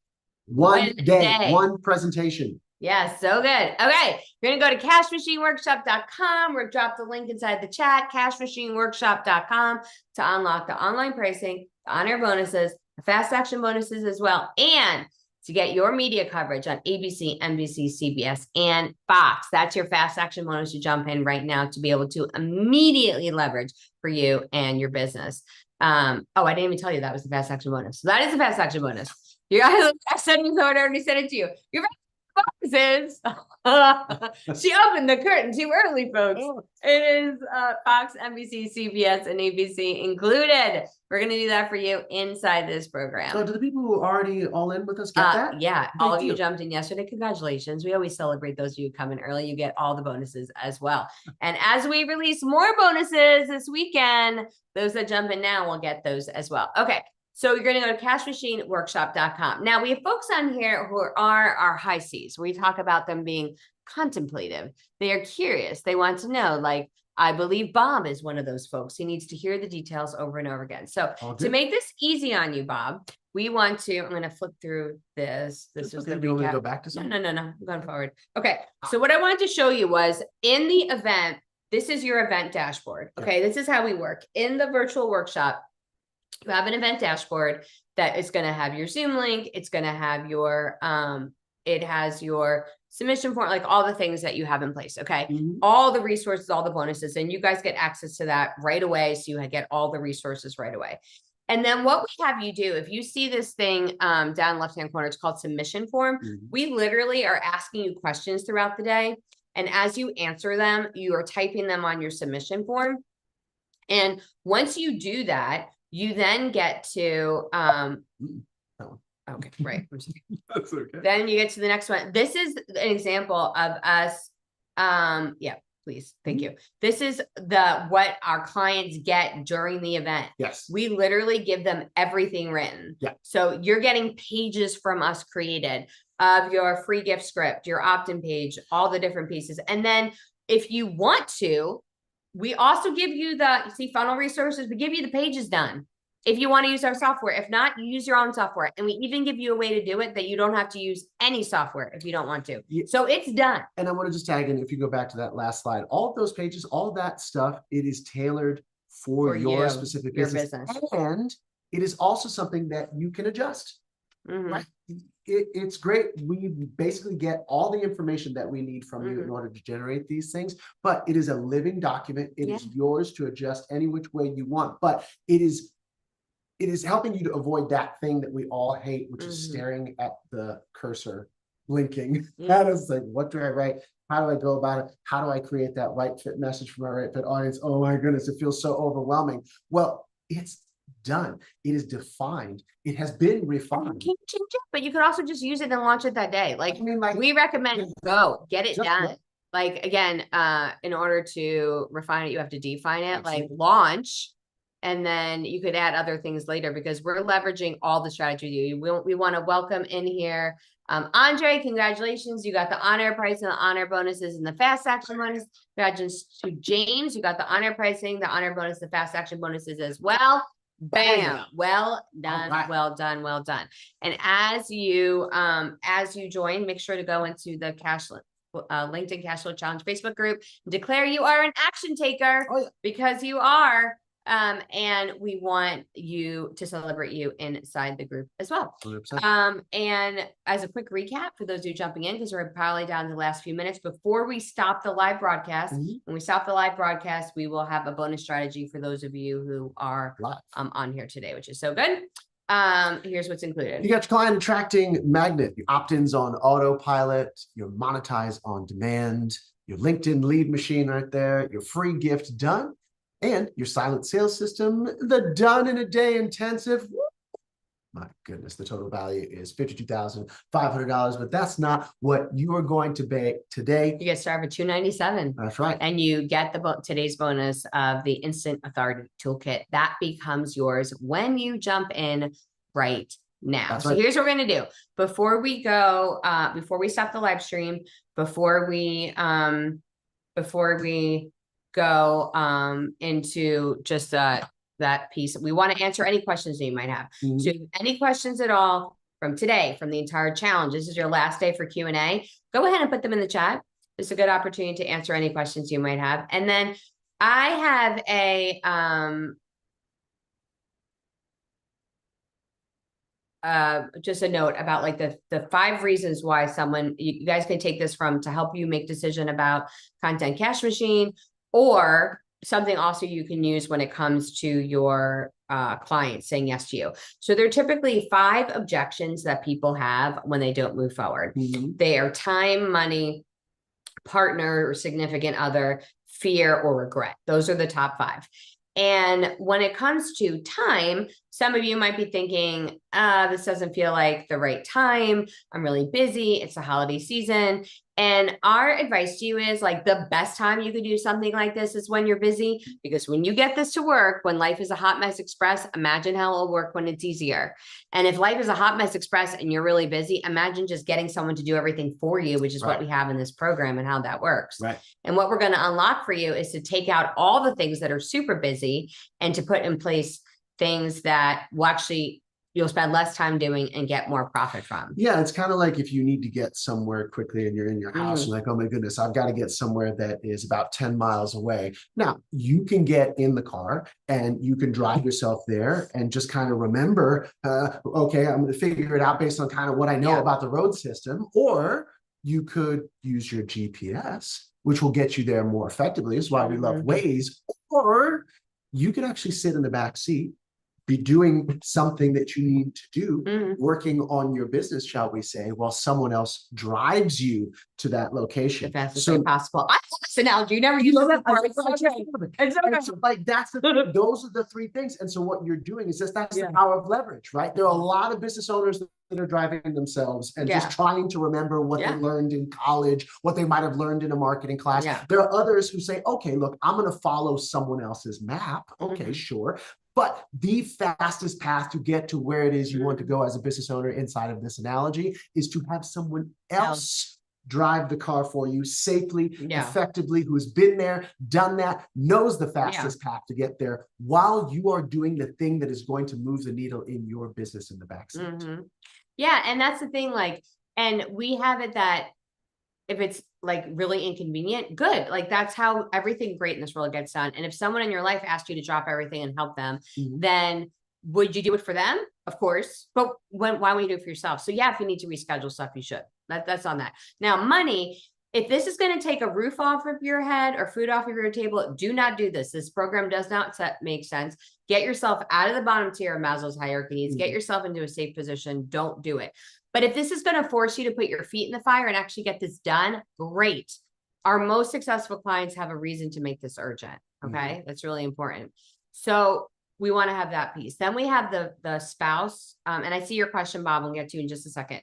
one day, one presentation. Yeah, so good. Okay, you're going to go to cashmachineworkshop.com. We'll drop the link inside the chat, cashmachineworkshop.com, to unlock the online pricing, the on-air bonuses, the fast action bonuses as well, and to get your media coverage on ABC, NBC, CBS, and Fox. That's your fast action bonus to jump in right now to be able to immediately leverage for you and your business. Oh, I didn't even tell you that was the fast action bonus. So that is the fast action bonus. I said it, I already said it to you. Your bonuses. She opened the curtain too early, folks. It is Fox, NBC, CBS, and ABC included. We're going to do that for you inside this program. So do the people who are already all in with us get that? Yeah, all of you deal. jumped in yesterday. Congratulations. We always celebrate those of you who come in early. You get all the bonuses as well. And as we release more bonuses this weekend, those that jump in now will get those as well. Okay. So you're going to go to cashmachineworkshop.com. Now we have folks on here who are our high C's. We talk about them being contemplative. They are curious. They want to know, like, I believe Bob is one of those folks. He needs to hear the details over and over again. So to make this easy on you, Bob, we want to, I'm going to flip through this. This was the recap. You want me to recap. go back to something? No. I'm going forward. Okay. So what I wanted to show you was in the event, this is your event dashboard. Okay. This is how we work in the virtual workshop. You have an event dashboard that is going to have your Zoom link. It's going to have your, it has your submission form, like all the things that you have in place. Okay. All the resources, all the bonuses, and you guys get access to that right away. So you get all the resources right away. And then what we have you do, if you see this thing down left-hand corner, it's called submission form. We literally are asking you questions throughout the day. And as you answer them, you are typing them on your submission form. And once you do that, you then get to, okay, right. That's okay. Then you get to the next one. This is an example of us. Yeah, please. Thank you. This is what our clients get during the event. Yes. We literally give them everything written. Yeah. So you're getting pages from us created of your free gift script, your opt-in page, all the different pieces. And then if you want to, we also give you funnel resources. We give you the pages done. If you want to use our software, if not, you use your own software. And we even give you a way to do it that you don't have to use any software if you don't want to. Yeah. So it's done. And I want to just tag in, if you go back to that last slide, all of those pages, all of that stuff, it is tailored for your you, specific your business. business. And it is also something that you can adjust. Mhm. Right. It's great. We basically get all the information that we need from you in order to generate these things, but it is a living document. It is yours to adjust any which way you want, but it is helping you to avoid that thing that we all hate, which is staring at the cursor blinking at us like, what do I write? How do I go about it? How do I create that right fit message for my right fit audience? Oh my goodness, it feels so overwhelming. Well, it's done. It is defined. It has been You refined. can change it, but you could also just use it and launch it that day. Like, I mean, like, we recommend go get it just done. go. Like, again, in order to refine it, you have to define it, like Absolutely. launch, and then you could add other things later, because we're leveraging all the strategy with you. We want to welcome in here Andre. Congratulations, you got the honor price and the honor bonuses and the fast action bonus. Congratulations to James, you got the honor pricing, the honor bonus, the fast action bonuses as well. Bam. Well done, right. well done, well done. And as you join, make sure to go into the LinkedIn Cash Flow Challenge Facebook group, declare you are an action taker. Oh, yeah. Because you are. And we want you to celebrate you inside the group as well. 100%. And as a quick recap for those of you jumping in, because we're probably down to the last few minutes before we stop the live broadcast. When we stop the live broadcast, we will have a bonus strategy for those of you who are Live. On here today, which is so good. Here's what's included. You got your client attracting magnet, your opt-ins on autopilot, your monetize on demand, your LinkedIn lead machine right there, your free gift done, and your silent sales system, the done in a day intensive. My goodness, the total value is $52,500, but that's not what you are going to pay today. You get started with $297. That's right. And you get today's bonus of the Instant Authority Toolkit. That becomes yours when you jump in right now. That's so right. Here's what we're going to do. Before we go, before we stop the live stream, before we go into just that piece, we want to answer any questions that you might have. So any questions at all from today, from the entire challenge, this is your last day for Q&A, go ahead and put them in the chat. It's a good opportunity to answer any questions you might have. And then I have just a note about like the 5 reasons why you guys can take this from to help you make decision about Content Cash Machine, or something also you can use when it comes to your clients saying yes to you. So there are typically 5 objections that people have when they don't move forward. They are time, money, partner or significant other, fear, or regret. Those are the top 5. And when it comes to time, some of you might be thinking, this doesn't feel like the right time. I'm really busy. It's the holiday season. And our advice to you is, like, the best time you could do something like this is when you're busy, because when you get this to work, when life is a hot mess express, imagine how it'll work when it's easier. And if life is a hot mess express and you're really busy, imagine just getting someone to do everything for you, which is what we have in this program and how that works. Right. And what we're going to unlock for you is to take out all the things that are super busy and to put in place things that will actually you'll spend less time doing and get more profit from. Yeah, it's kind of like if you need to get somewhere quickly and you're in your house, you're like, oh my goodness, I've got to get somewhere that is about 10 miles away. Now, you can get in the car and you can drive yourself there and just kind of remember, okay, I'm going to figure it out based on kind of what I know about the road system. Or you could use your GPS, which will get you there more effectively. This is why we love Waze. Or you could actually sit in the back seat, be doing something that you need to do, working on your business, shall we say, while someone else drives you to that location. The fastest way possible. I love this analogy. You never use it before. It's okay. So, like, that's the thing. Those are the 3 things. And so what you're doing is that's the power of leverage, right? There are a lot of business owners that are driving themselves and just trying to remember what they learned in college, what they might have learned in a marketing class. There are others who say, okay, look, I'm going to follow someone else's map. Okay, sure. But the fastest path to get to where it is you want to go as a business owner inside of this analogy is to have someone else drive the car for you safely, effectively, who's been there, done that, knows the fastest path to get there, while you are doing the thing that is going to move the needle in your business in the backseat. Yeah, and that's the thing, like, and we have it that if it's like really inconvenient, good. Like, that's how everything great in this world gets done. And if someone in your life asked you to drop everything and help them, then Would you do it for them? Of course. But why would you do it for yourself? So yeah, if you need to reschedule stuff, you should. That's on that. Now, money, if this is going to take a roof off of your head or food off of your table, do not do this. This program does not make sense. Get yourself out of the bottom tier of Maslow's hierarchy needs. Get yourself into a safe position. Don't do it. But if this is going to force you to put your feet in the fire and actually get this done, great. Our most successful clients have a reason to make this urgent. Okay. That's really important. So we want to have that piece. Then we have the spouse. And I see your question, Bob, we'll get to in just a second.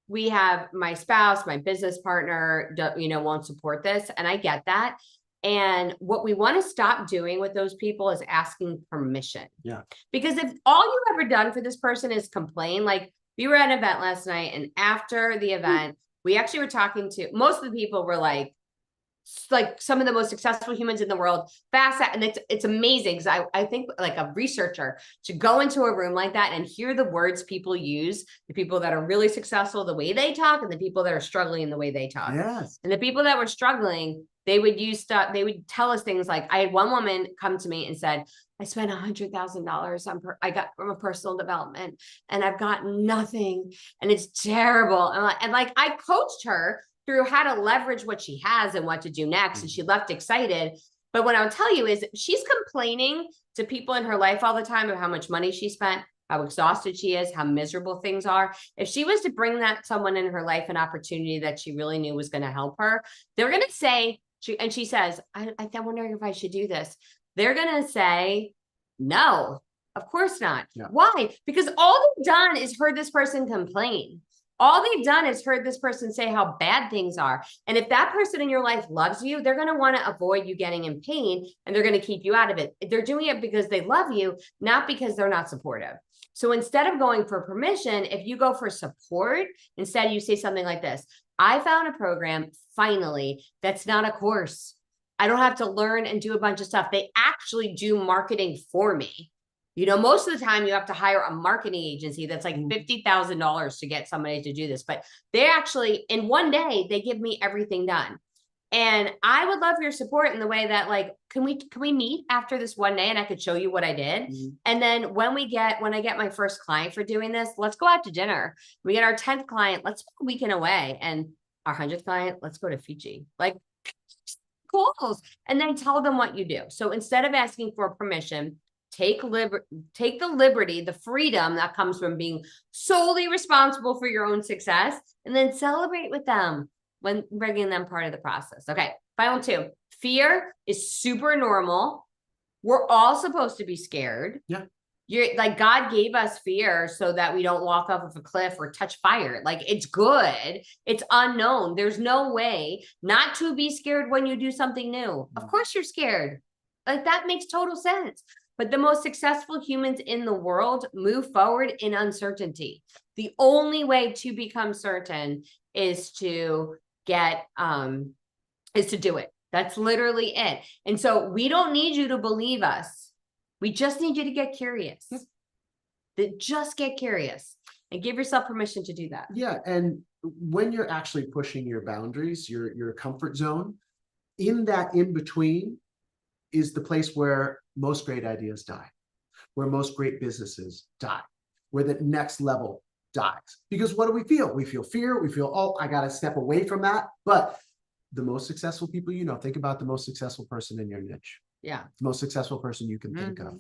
We have my spouse, my business partner, won't support this. And I get that. And what we want to stop doing with those people is asking permission. Yeah. Because if all you've ever done for this person is complain, like we were at an event last night, and after the event, we actually were talking to, most of the people were like some of the most successful humans in the world, fast, and it's amazing, because I think like a researcher should go into a room like that and hear the words people use, the people that are really successful, the way they talk, and the people that are struggling in the way they talk. Yes. And the people that were struggling, they would use stuff, they would tell us things like, I had one woman come to me and said, I spent $100,000 I got from a personal development, and I've got nothing, and it's terrible. And I coached her through how to leverage what she has and what to do next. And she left excited. But what I'll tell you is she's complaining to people in her life all the time of how much money she spent, how exhausted she is, how miserable things are. If she was to bring someone in her life an opportunity that she really knew was going to help her, they're going to say, and she says, I'm wondering if I should do this. They're going to say, no, of course not. Yeah. Why? Because all they've done is heard this person complain. All they've done is heard this person say how bad things are. And if that person in your life loves you, they're going to want to avoid you getting in pain, and they're going to keep you out of it. They're doing it because they love you, not because they're not supportive. So instead of going for permission, if you go for support, instead you say something like this: I found a program finally that's not a course. I don't have to learn and do a bunch of stuff. They actually do marketing for me. Most of the time you have to hire a marketing agency that's like $50,000 to get somebody to do this, but they actually, in one day, they give me everything done. And I would love your support in the way that, like, can we meet after this one day and I could show you what I did? And then when I get my first client for doing this, let's go out to dinner. We get our 10th client, let's go a weekend away. And our 100th client, let's go to Fiji. Like, goals. And then tell them what you do. So instead of asking for permission, take the liberty, the freedom that comes from being solely responsible for your own success, and then celebrate with them when bringing them part of the process. Okay, final 2. Fear is super normal. We're all supposed to be scared. Yeah. God gave us fear so that we don't walk off of a cliff or touch fire. Like, it's good. It's unknown. There's no way not to be scared when you do something new. Of course you're scared. Like, that makes total sense. But the most successful humans in the world move forward in uncertainty. The only way to become certain is to do it. That's literally it. And so we don't need you to believe us. We just need you to get curious. Just get curious and give yourself permission to do that. Yeah. And when you're actually pushing your boundaries, your comfort zone, in that in between is the place where most great ideas die, where most great businesses die, where the next level dies. Because what do we feel? We feel fear. We feel, oh, I got to step away from that. But the most successful people, think about the most successful person in your niche. Yeah. The most successful person you can think of.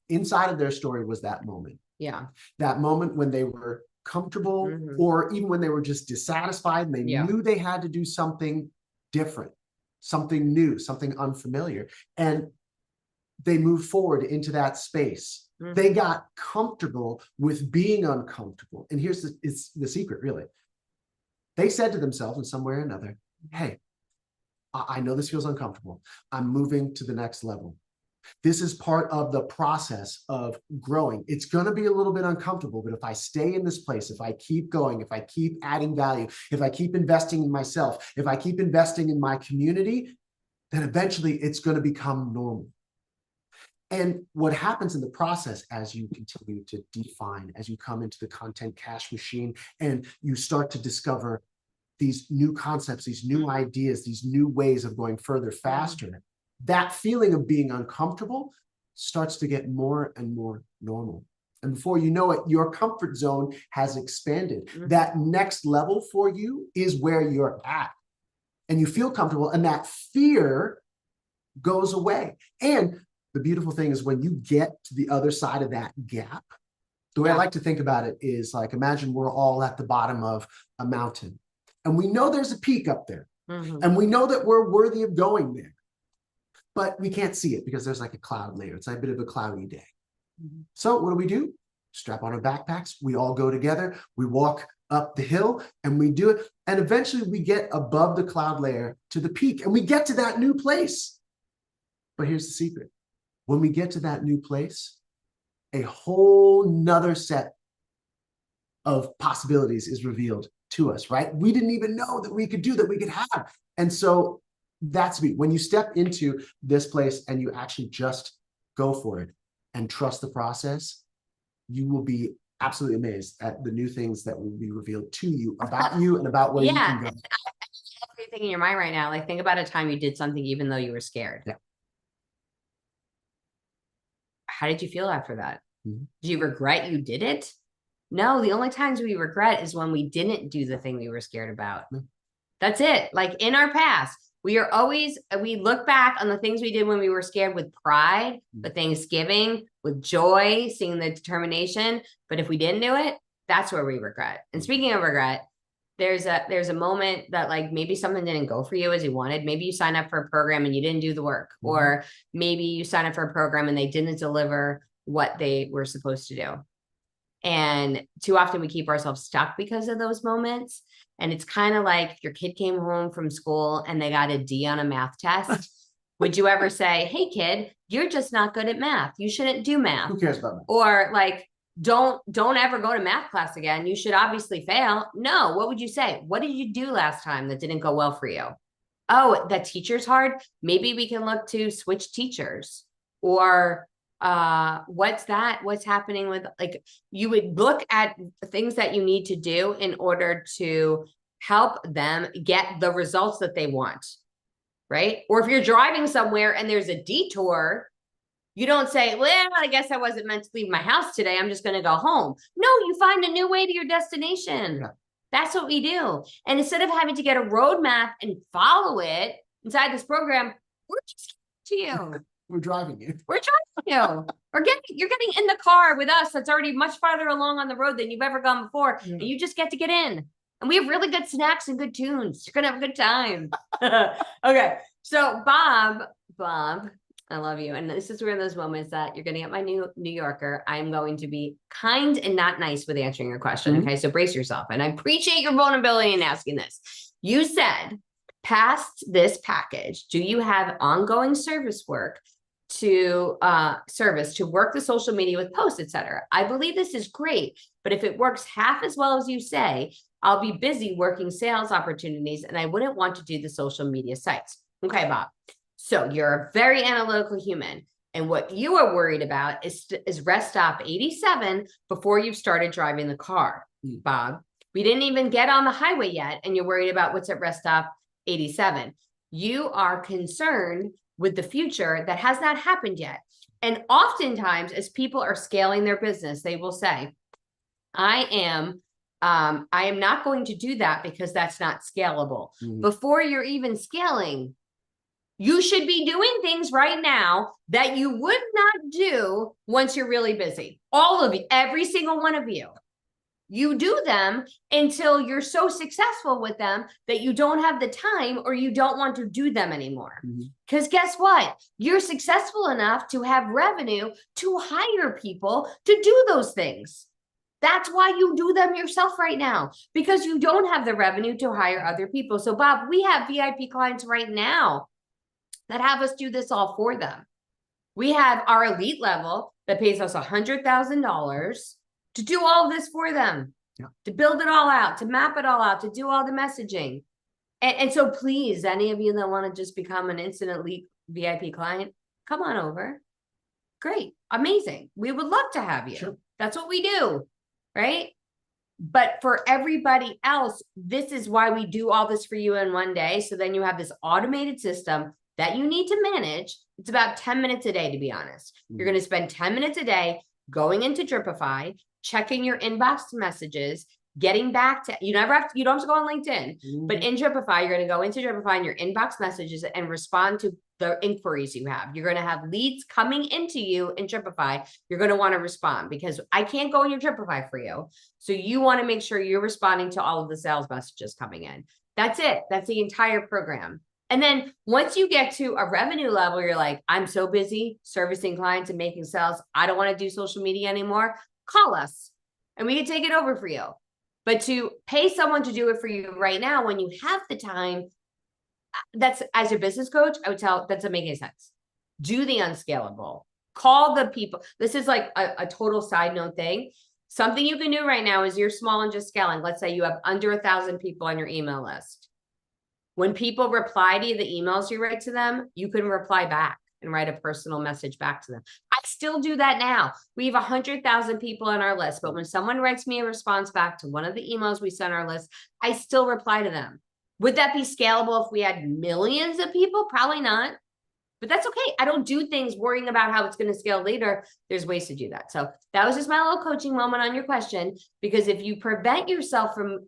Inside of their story was that moment. Yeah. That moment when they were comfortable, or even when they were just dissatisfied and they knew they had to do something different, something new, something unfamiliar. And they moved forward into that space. They got comfortable with being uncomfortable. And here's the secret, really. They said to themselves in some way or another, hey, I know this feels uncomfortable. I'm moving to the next level. This is part of the process of growing. It's going to be a little bit uncomfortable, but if I stay in this place, if I keep going, if I keep adding value, if I keep investing in myself, if I keep investing in my community, then eventually it's going to become normal. And what happens in the process as you continue to define, as you come into the content cash machine and you start to discover these new concepts, these new ideas, these new ways of going further, faster, that feeling of being uncomfortable starts to get more and more normal. And before you know it, your comfort zone has expanded. Mhm. That next level for you is where you're at. And you feel comfortable, and that fear goes away. And the beautiful thing is when you get to the other side of that gap, the way I Yeah. like to think about it is like, imagine we're all at the bottom of a mountain, and we know there's a peak up there, Mhm. and we know that we're worthy of going there, but we can't see it because there's like a cloud layer. It's like a bit of a cloudy day. Mhm. So what do? Strap on our backpacks. We all go together. We walk up the hill and we do it. And eventually we get above the cloud layer to the peak, and we get to that new place. But here's the secret. When we get to that new place, a whole nother set of possibilities is revealed to us, right? We didn't even know that we could do, that we could have. And so that's me. When you step into this place and you actually just go for it and trust the process, you will be absolutely amazed at the new things that will be revealed to you about you and about where you Yeah. can go. Everything in your mind right now, like think about a time you did something even though you were scared. Yeah. How did you feel after that? Mhm. Do you regret you did it? No, the only times we regret is when we didn't do the thing we were scared about. Mm. That's it. Like in our past, we look back on the things we did when we were scared with pride, with Thanksgiving, with joy, seeing the determination. But if we didn't do it, that's where we regret. And speaking of regret, there's a moment that like maybe something didn't go for you as you wanted. Maybe you signed up for a program and you didn't do the work, or maybe you signed up for a program and they didn't deliver what they were supposed to do. And too often we keep ourselves stuck because of those moments. And it's kind of like if your kid came home from school and they got a D on a math test. Would you ever say, hey kid, you're just not good at math. You shouldn't do math. Who cares about that? Or like, don't ever go to math class again. You should obviously fail. No, what would you say? What did you do last time that didn't go well for you? Oh, that teacher's hard. Maybe we can look to switch teachers. Or what's happening with, like, you would look at things that you need to do in order to help them get the results that they want, right? Or if you're driving somewhere and there's a detour, you don't say, well, I guess I wasn't meant to leave my house today, I'm just going to go home. No, you find a new way to your destination. Yeah. That's what we do. And instead of having to get a roadmap and follow it inside this program, we're just to you. We're driving you. We're trying to. Or you're getting in the car with us that's already much farther along on the road than you've ever gone before. Yeah. And you just get to get in. And we have really good snacks and good tunes. You're gonna have a good time. Okay. So Bob, I love you. And this is one of those moments that you're gonna get my New Yorker. I'm going to be kind and not nice with answering your question. Mhm. Okay. So brace yourself. And I appreciate your vulnerability in asking this. You said, past this package, do you have ongoing service work to work the social media with posts, etc.? I believe this is great, but if it works half as well as you say, I'll be busy working sales opportunities and I wouldn't want to do the social media sites. Okay, Bob. So you're a very analytical human. And what you are worried about is rest stop 87 before you've started driving the car, Bob. We didn't even get on the highway yet. And you're worried about what's at rest stop 87. You are concerned with the future that has not happened yet. And oftentimes, as people are scaling their business, they will say, I am not going to do that because that's not scalable. Mhm. Before you're even scaling, you should be doing things right now that you would not do once you're really busy. All of you, every single one of you. You do them until you're so successful with them that you don't have the time or you don't want to do them anymore. Because guess what? You're successful enough to have revenue to hire people to do those things. That's why you do them yourself right now, because you don't have the revenue to hire other people. So Bob, we have VIP clients right now that have us do this all for them. We have our elite level that pays us $100,000 to do all of this for them, to build it all out, to map it all out, to do all the messaging. And so please, any of you that want to just become an instant elite VIP client, come on over. Great. Amazing. We would love to have you. Sure. That's what we do, right? But for everybody else, this is why we do all this for you in one day. So then you have this automated system that you need to manage, it's about 10 minutes a day, to be honest. You're going to spend 10 minutes a day going into Dripify, checking your inbox messages, getting back to, you don't have to go on LinkedIn, but in Dripify, you're going to go into Dripify and your inbox messages and respond to the inquiries you have. You're going to have leads coming into you in Dripify. You're going to want to respond because I can't go in your Dripify for you. So you want to make sure you're responding to all of the sales messages coming in. That's it. That's the entire program. And then once you get to a revenue level, you're like, I'm so busy servicing clients and making sales. I don't want to do social media anymore. Call us and we can take it over for you. But to pay someone to do it for you right now, when you have the time, that's, as a business coach, I would tell, that doesn't make any sense. Do the unscalable. Call the people. This is like a total side note thing. Something you can do right now is you're small and just scaling. Let's say you have under 1,000 people on your email list. When people reply to the emails you write to them, you can reply back and write a personal message back to them. I still do that now. We have 100,000 people on our list, but when someone writes me a response back to one of the emails we sent our list, I still reply to them. Would that be scalable if we had millions of people? Probably not, but that's okay. I don't do things worrying about how it's going to scale later. There's ways to do that. So that was just my little coaching moment on your question, because if you prevent yourself from,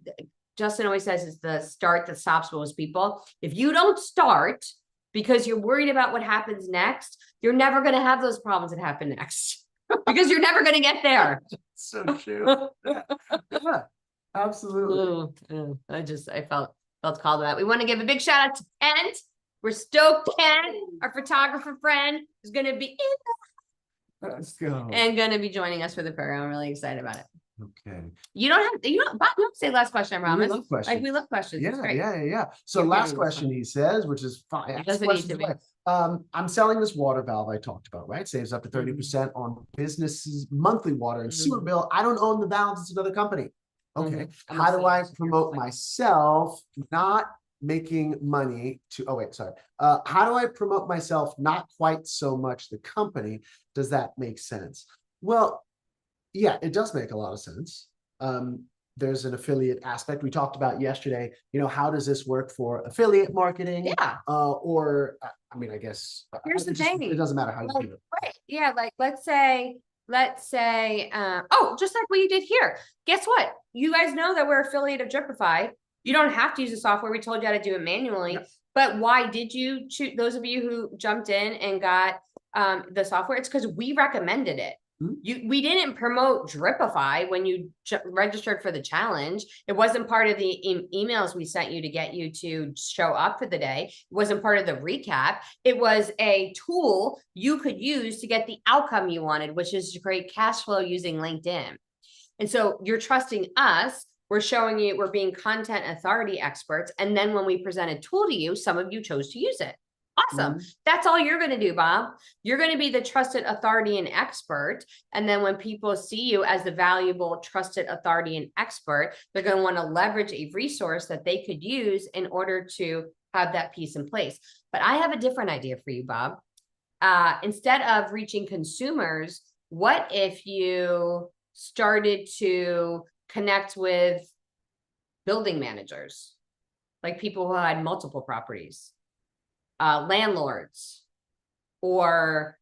Justin always says it's the start that stops most people. If you don't start because you're worried about what happens next, you're never going to have those problems that happen next because you're never going to get there. So true. Yeah, absolutely. I felt called to that. We want to give a big shout out to Kent. We're stoked Ken, our photographer friend, is going to be in Let's go. and going to be joining us for the program. I'm really excited about it. Okay. Bob, you don't say last question, I promise. love questions. Like, we love questions. It's great. Yeah. So You're last getting question he says, which is fine. It doesn't need to be. I'm selling this water valve I talked about, right? Saves up to 30% on businesses' monthly water and sewer bill. I don't own the valves, it's another company. Okay. How do I promote myself not making money to, how do I promote myself not quite so much the company? Does that make sense? Well, yeah, it does make a lot of sense. There's an affiliate aspect we talked about yesterday. How does this work for affiliate marketing? Yeah. I guess Here's the thing. It doesn't matter how you do it. Right. Yeah. Like, let's say, just like what you did here. Guess what? You guys know that we're affiliate of Dripify. You don't have to use the software. We told you how to do it manually. Yep. But why did you choose, those of you who jumped in and got the software? It's because we recommended it. We didn't promote Dripify when you registered for the challenge. It wasn't part of the emails we sent you to get you to show up for the day. It wasn't part of the recap. It was a tool you could use to get the outcome you wanted, which is to create cash flow using LinkedIn. And so you're trusting us. We're showing you, we're being content authority experts. And then when we present a tool to you, some of you chose to use it. Awesome. That's all you're going to do, Bob. You're going to be the trusted authority and expert. And then when people see you as the valuable, trusted authority and expert, they're going to want to leverage a resource that they could use in order to have that piece in place. But I have a different idea for you, Bob. Instead of reaching consumers, what if you started to connect with building managers, like people who had multiple properties? Landlords or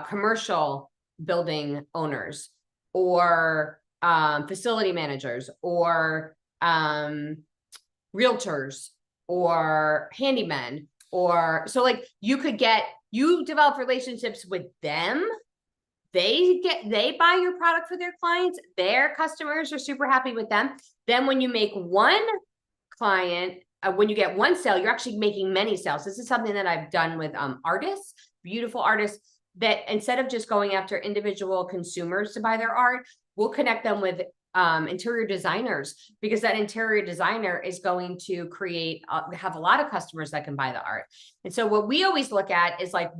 commercial building owners or facility managers or realtors or handymen, or so like you develop relationships with them. They buy your product for their clients. Their customers are super happy with them. Then when you make one client, when you get one sale, you're actually making many sales. This is something that I've done with artists, beautiful artists, that instead of just going after individual consumers to buy their art, we'll connect them with interior designers, because that interior designer is going to have a lot of customers that can buy the art. And so what we always look at is like,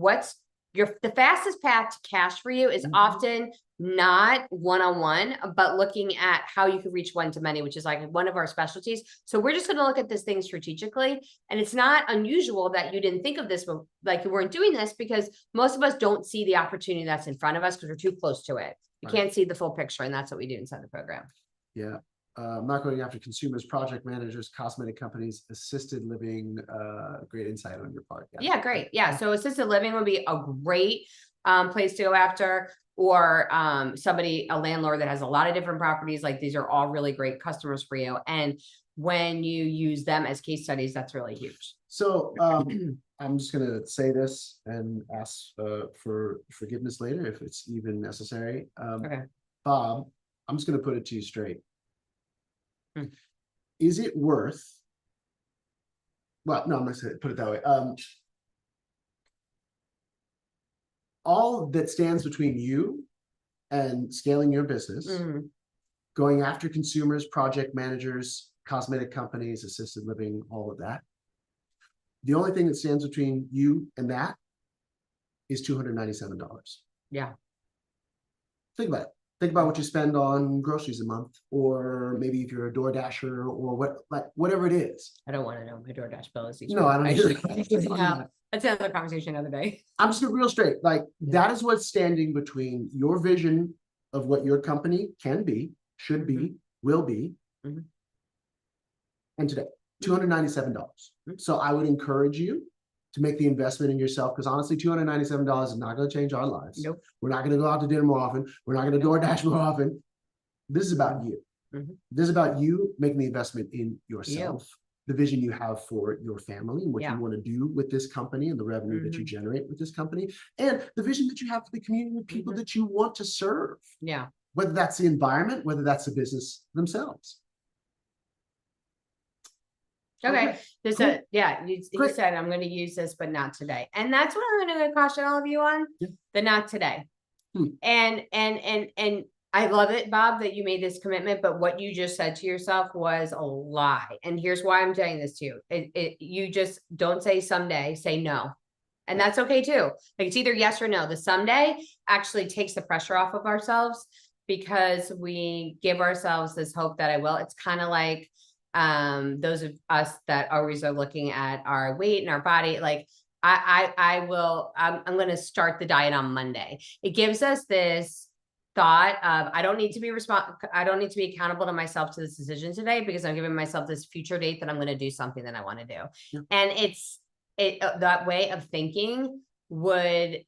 the fastest path to cash for you is often not one-on-one, but looking at how you could reach one-to-many, which is like one of our specialties. So we're just going to look at this thing strategically. And it's not unusual that you didn't think of this, but like you weren't doing this, because most of us don't see the opportunity that's in front of us because we're too close to it. You can't see the full picture. And that's what we do inside the program. Yeah. I'm not going after consumers, project managers, cosmetic companies, assisted living, great insight on your part. Yeah, great. Yeah. So assisted living would be a great place to go after, or somebody, a landlord that has a lot of different properties. Like these are all really great customers for you. And when you use them as case studies, that's really huge. So I'm just gonna say this and ask for forgiveness later if it's even necessary. Okay. Bob, I'm just gonna put it to you straight. Hmm. Is it worth? Well, no, I'm not gonna put it that way. All that stands between you and scaling your business, Mhm. going after consumers, project managers, cosmetic companies, assisted living, all of that. The only thing that stands between you and that is $297. Yeah. Think about it. Think about what you spend on groceries a month, or maybe if you're a DoorDasher or whatever it is. I don't want to know my DoorDash bill is each No, I don't month. either. Yeah, that's another conversation another day. I'm just gonna be real straight. Like that is what's standing between your vision of what your company can be, should be, will be, Mhm. and today, $297. So I would encourage you to make the investment in yourself, because honestly, $297 is not going to change our lives. Nope. We're not going to go out to dinner more often. We're not going to DoorDash more often. This is about you. Mhm. This is about you making the investment in yourself, the vision you have for your family, and what Yeah. you want to do with this company and the revenue that you generate with this company, and the vision that you have for the community of people that you want to serve. Yeah. Whether that's the environment, whether that's the business themselves. Okay. This cool. yeah, you Great. said I'm going to use this, but not today. And that's what I'm going to caution all of you on. Yeah. The not today. Hmm. And I love it, Bob, that you made this commitment, but what you just said to yourself was a lie. And here's why I'm saying this to you. You just don't say someday, say no. And that's okay too. Like it's either yes or no. The someday actually takes the pressure off of ourselves, because we give ourselves this hope that I will. It's kind of like those of us that always are looking at our weight and our body, like I'm going to start the diet on Monday. It gives us this thought of, I don't need to be accountable to myself to this decision today, because I'm giving myself this future date that I'm going to do something that I want to do. Yeah. And that way of thinking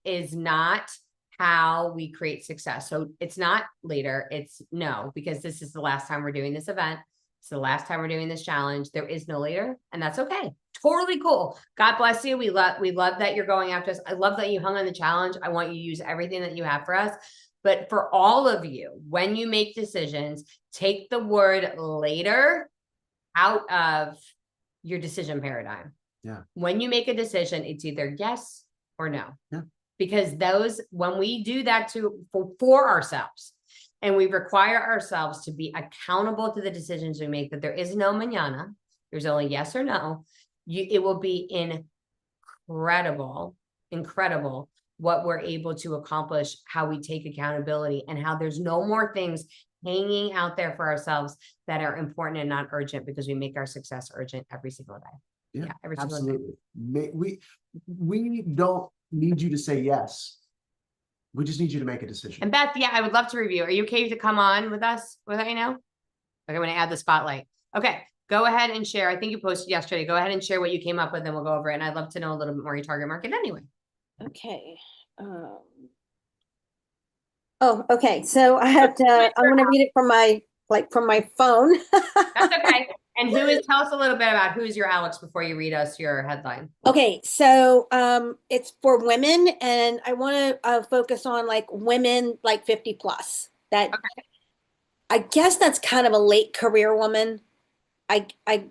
is not how we create success. So it's not later, it's no, because this is the last time we're doing this event. It's the last time we're doing this challenge. There is no later, and that's okay. Totally cool. God bless you. We love that you're going after us. I love that you hung on the challenge. I want you to use everything that you have for us. But for all of you, when you make decisions, take the word later out of your decision paradigm. Yeah. When you make a decision, it's either yes or no. Yeah. Because when we do that for ourselves, and we require ourselves to be accountable to the decisions we make, that there is no mañana, there's only yes or no, it will be incredible what we're able to accomplish, how we take accountability, and how there's no more things hanging out there for ourselves that are important and not urgent, because we make our success urgent every single day. Yeah, every single day. Absolutely. We don't need you to say yes. We just need you to make a decision. And Beth, yeah, I would love to review. Are you okay to come on with us? Without you know? Okay, I'm going to add the spotlight. Okay, go ahead and share. I think you posted yesterday. Go ahead and share what you came up with, and we'll go over it. And I'd love to know a little bit more your target market anyway. Okay. Oh, okay. So I have to, I'm going to read it from my phone. That's okay. And tell us a little bit about who's your Alex before you read us your headline. Okay. So it's for women, and I want to focus on like women like 50 plus. That Okay. I guess that's kind of a late career woman. I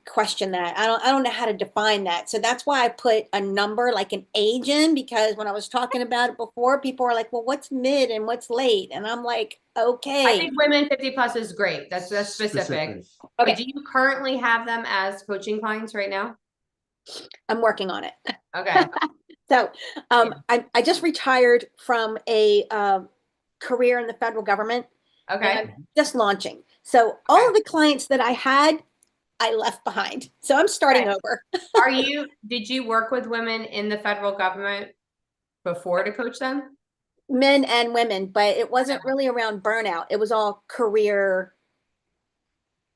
question that. I don't know how to define that. So that's why I put a number, like an age in, because when I was talking about it before, people are like, well, what's mid and what's late? And I'm like, okay. I think women 50 plus is great. That's specific. Okay. Do you currently have them as coaching clients right now? I'm working on it. Okay. So I just retired from a career in the federal government. Okay. And I'm just launching. So all of the clients that I had, I left behind. So I'm starting over. Did you work with women in the federal government before to coach them? Men and women, but it wasn't really around burnout. It was all career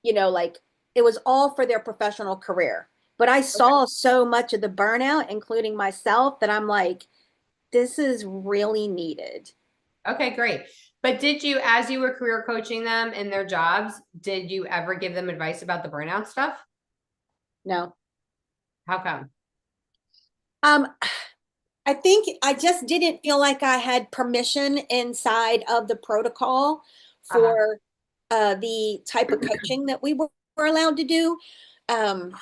you know, like it was all for their professional career. But I saw so much of the burnout, including myself, that I'm like, this is really needed. Okay, great. But did you, as you were career coaching them in their jobs, did you ever give them advice about the burnout stuff? No. How come? Um, I think I just didn't feel like I had permission inside of the protocol for the type of coaching that we were allowed to do. Um,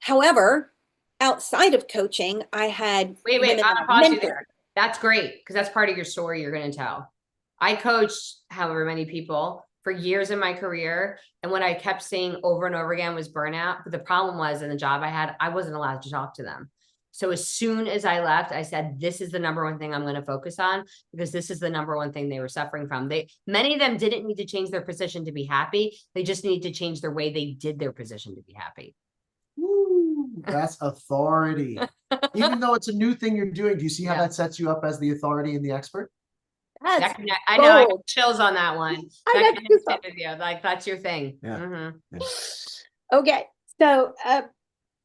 however, outside of coaching, I had Wait, women that I'll I pause you mentored. there. That's great because that's part of your story you're going to tell. I coached however many people for years in my career. And what I kept seeing over and over again was burnout. But the problem was in the job I had, I wasn't allowed to talk to them. So as soon as I left, I said, this is the number one thing I'm going to focus on because this is the number one thing they were suffering from. Many of them didn't need to change their position to be happy. They just need to change the way they did their position to be happy. Woo, that's authority. Even though it's a new thing you're doing, do you see how Yeah. that sets you up as the authority and the expert? That's I know, I got gold. chills on that one. I That got connects goosebumps. with you. Like that's your thing. Yeah. Mhm. Okay, so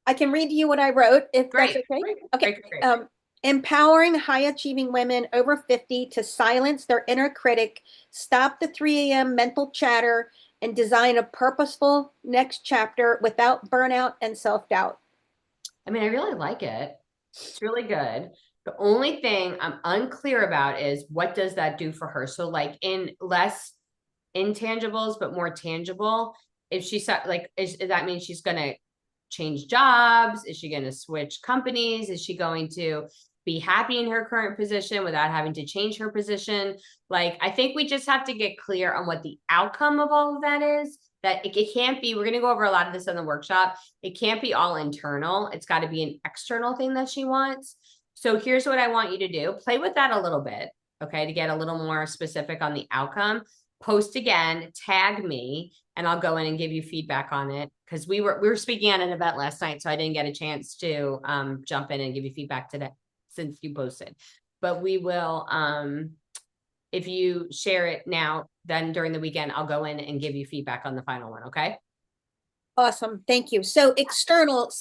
I can read to you what I wrote, if Great. that's okay. Great. Okay. Great. Empowering high-achieving women over 50 to silence their inner critic, stop the 3 a.m. mental chatter, and design a purposeful next chapter without burnout and self-doubt. I mean, I really like it. It's really good. The only thing I'm unclear about is what does that do for her? So like in less intangibles, but more tangible, if she like, is that mean she's going to change jobs? Is she going to switch companies? Is she going to be happy in her current position without having to change her position? Like, I think we just have to get clear on what the outcome of all of that is. That it can't be, we're going to go over a lot of this in the workshop. It can't be all internal. It's got to be an external thing that she wants. So here's what I want you to do. Play with that a little bit, okay, to get a little more specific on the outcome. Post again, tag me, and I'll go in and give you feedback on it. Because we were speaking at an event last night, so I didn't get a chance to jump in and give you feedback today since you posted. But we will, if you share it now, then during the weekend, I'll go in and give you feedback on the final one, okay? Awesome, thank you. So external,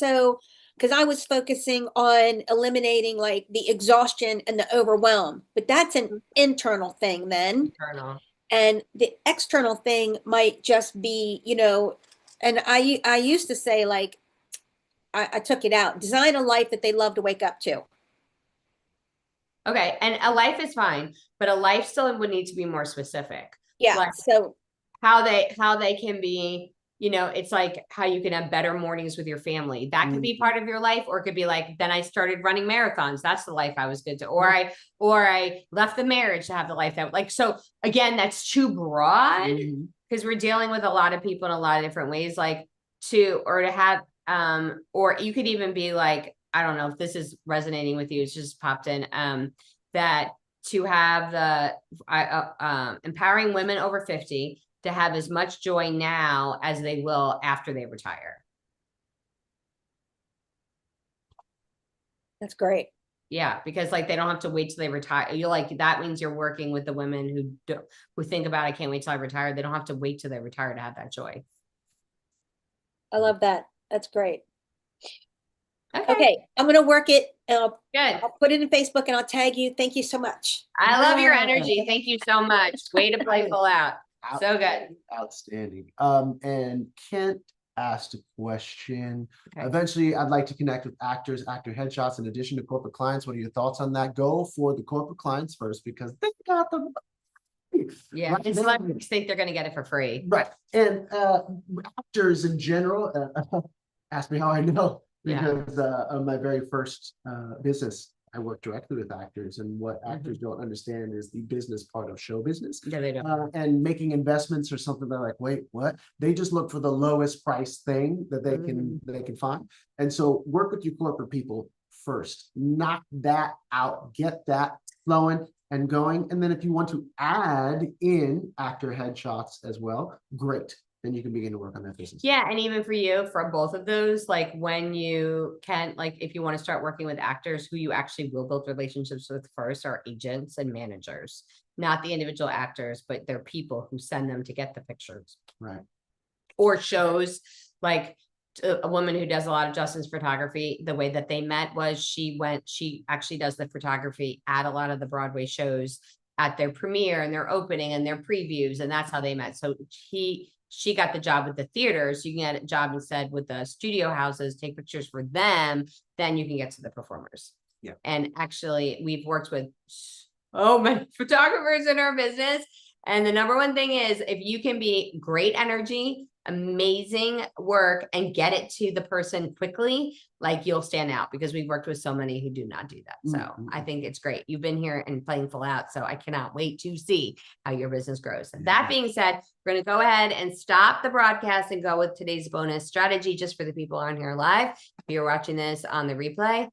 because I was focusing on eliminating like the exhaustion and the overwhelm, but that's an internal thing then. Internal. And the external thing might just be, and I used to say like, I took it out, design a life that they love to wake up to. Okay, and a life is fine, but a life still would need to be more specific. Yeah, Like so how they can be, it's like how you can have better mornings with your family. That could be part of your life, or it could be like, then I started running marathons. That's the life I was good to, or I left the marriage to have the life that like, so again, that's too broad because we're dealing with a lot of people in a lot of different ways, like to have, or you could even be like, I don't know if this is resonating with you. It's just popped in, that to have the empowering women over 50 to have as much joy now as they will after they retire. that's great. Yeah, because like they don't have to wait till they retire. You're like, that means you're working with the women who think about, I can't wait till I retire. They don't have to wait till they retire to have that joy. I love that. That's great. Okay, Okay, I'm gonna work it. good. I'll put it in Facebook and I'll tag you. Thank you so much. I love your energy. Thank you so much. Way to play full out. So good. Outstanding. And Kent asked a question. Okay. Eventually, I'd like to connect with actor headshots in addition to corporate clients. What are your thoughts on that? Go for the corporate clients first because they got them. Yeah, Right. and celebrities think they're going to get it for free. Right. And actors in general, ask me how I know, Yeah. because of my very first business, I work directly with actors, and what actors don't understand is the business part of show business. Yeah, they do. And making investments or something. They're like, wait, what? They just look for the lowest price thing that they can find. And so work with your corporate people first. Knock that out. Get that flowing and going. And then if you want to add in actor headshots as well, great. Then you can begin to work on that business. Yeah, and even for you, for both of those, like when you can, like if you want to start working with actors, who you actually will build relationships with first are agents and managers, not the individual actors, but they're people who send them to get the pictures. Right. or shows. Like a woman who does a lot of Justin's photography, the way that they met was she actually does the photography at a lot of the Broadway shows at their premiere and their opening and their previews. And that's how they met. So she got the job with the theaters. You can get a job instead with the studio houses, take pictures for them. Then you can get to the performers. Yeah. And actually we've worked with so many photographers in our business. And the number one thing is if you can be great energy, amazing work, and get it to the person quickly, like you'll stand out, because we've worked with so many who do not do that. So I think it's great. You've been here and playing full out. So I cannot wait to see how your business grows. That being said, we're going to go ahead and stop the broadcast and go with today's bonus strategy just for the people on here live. If you're watching this on the replay,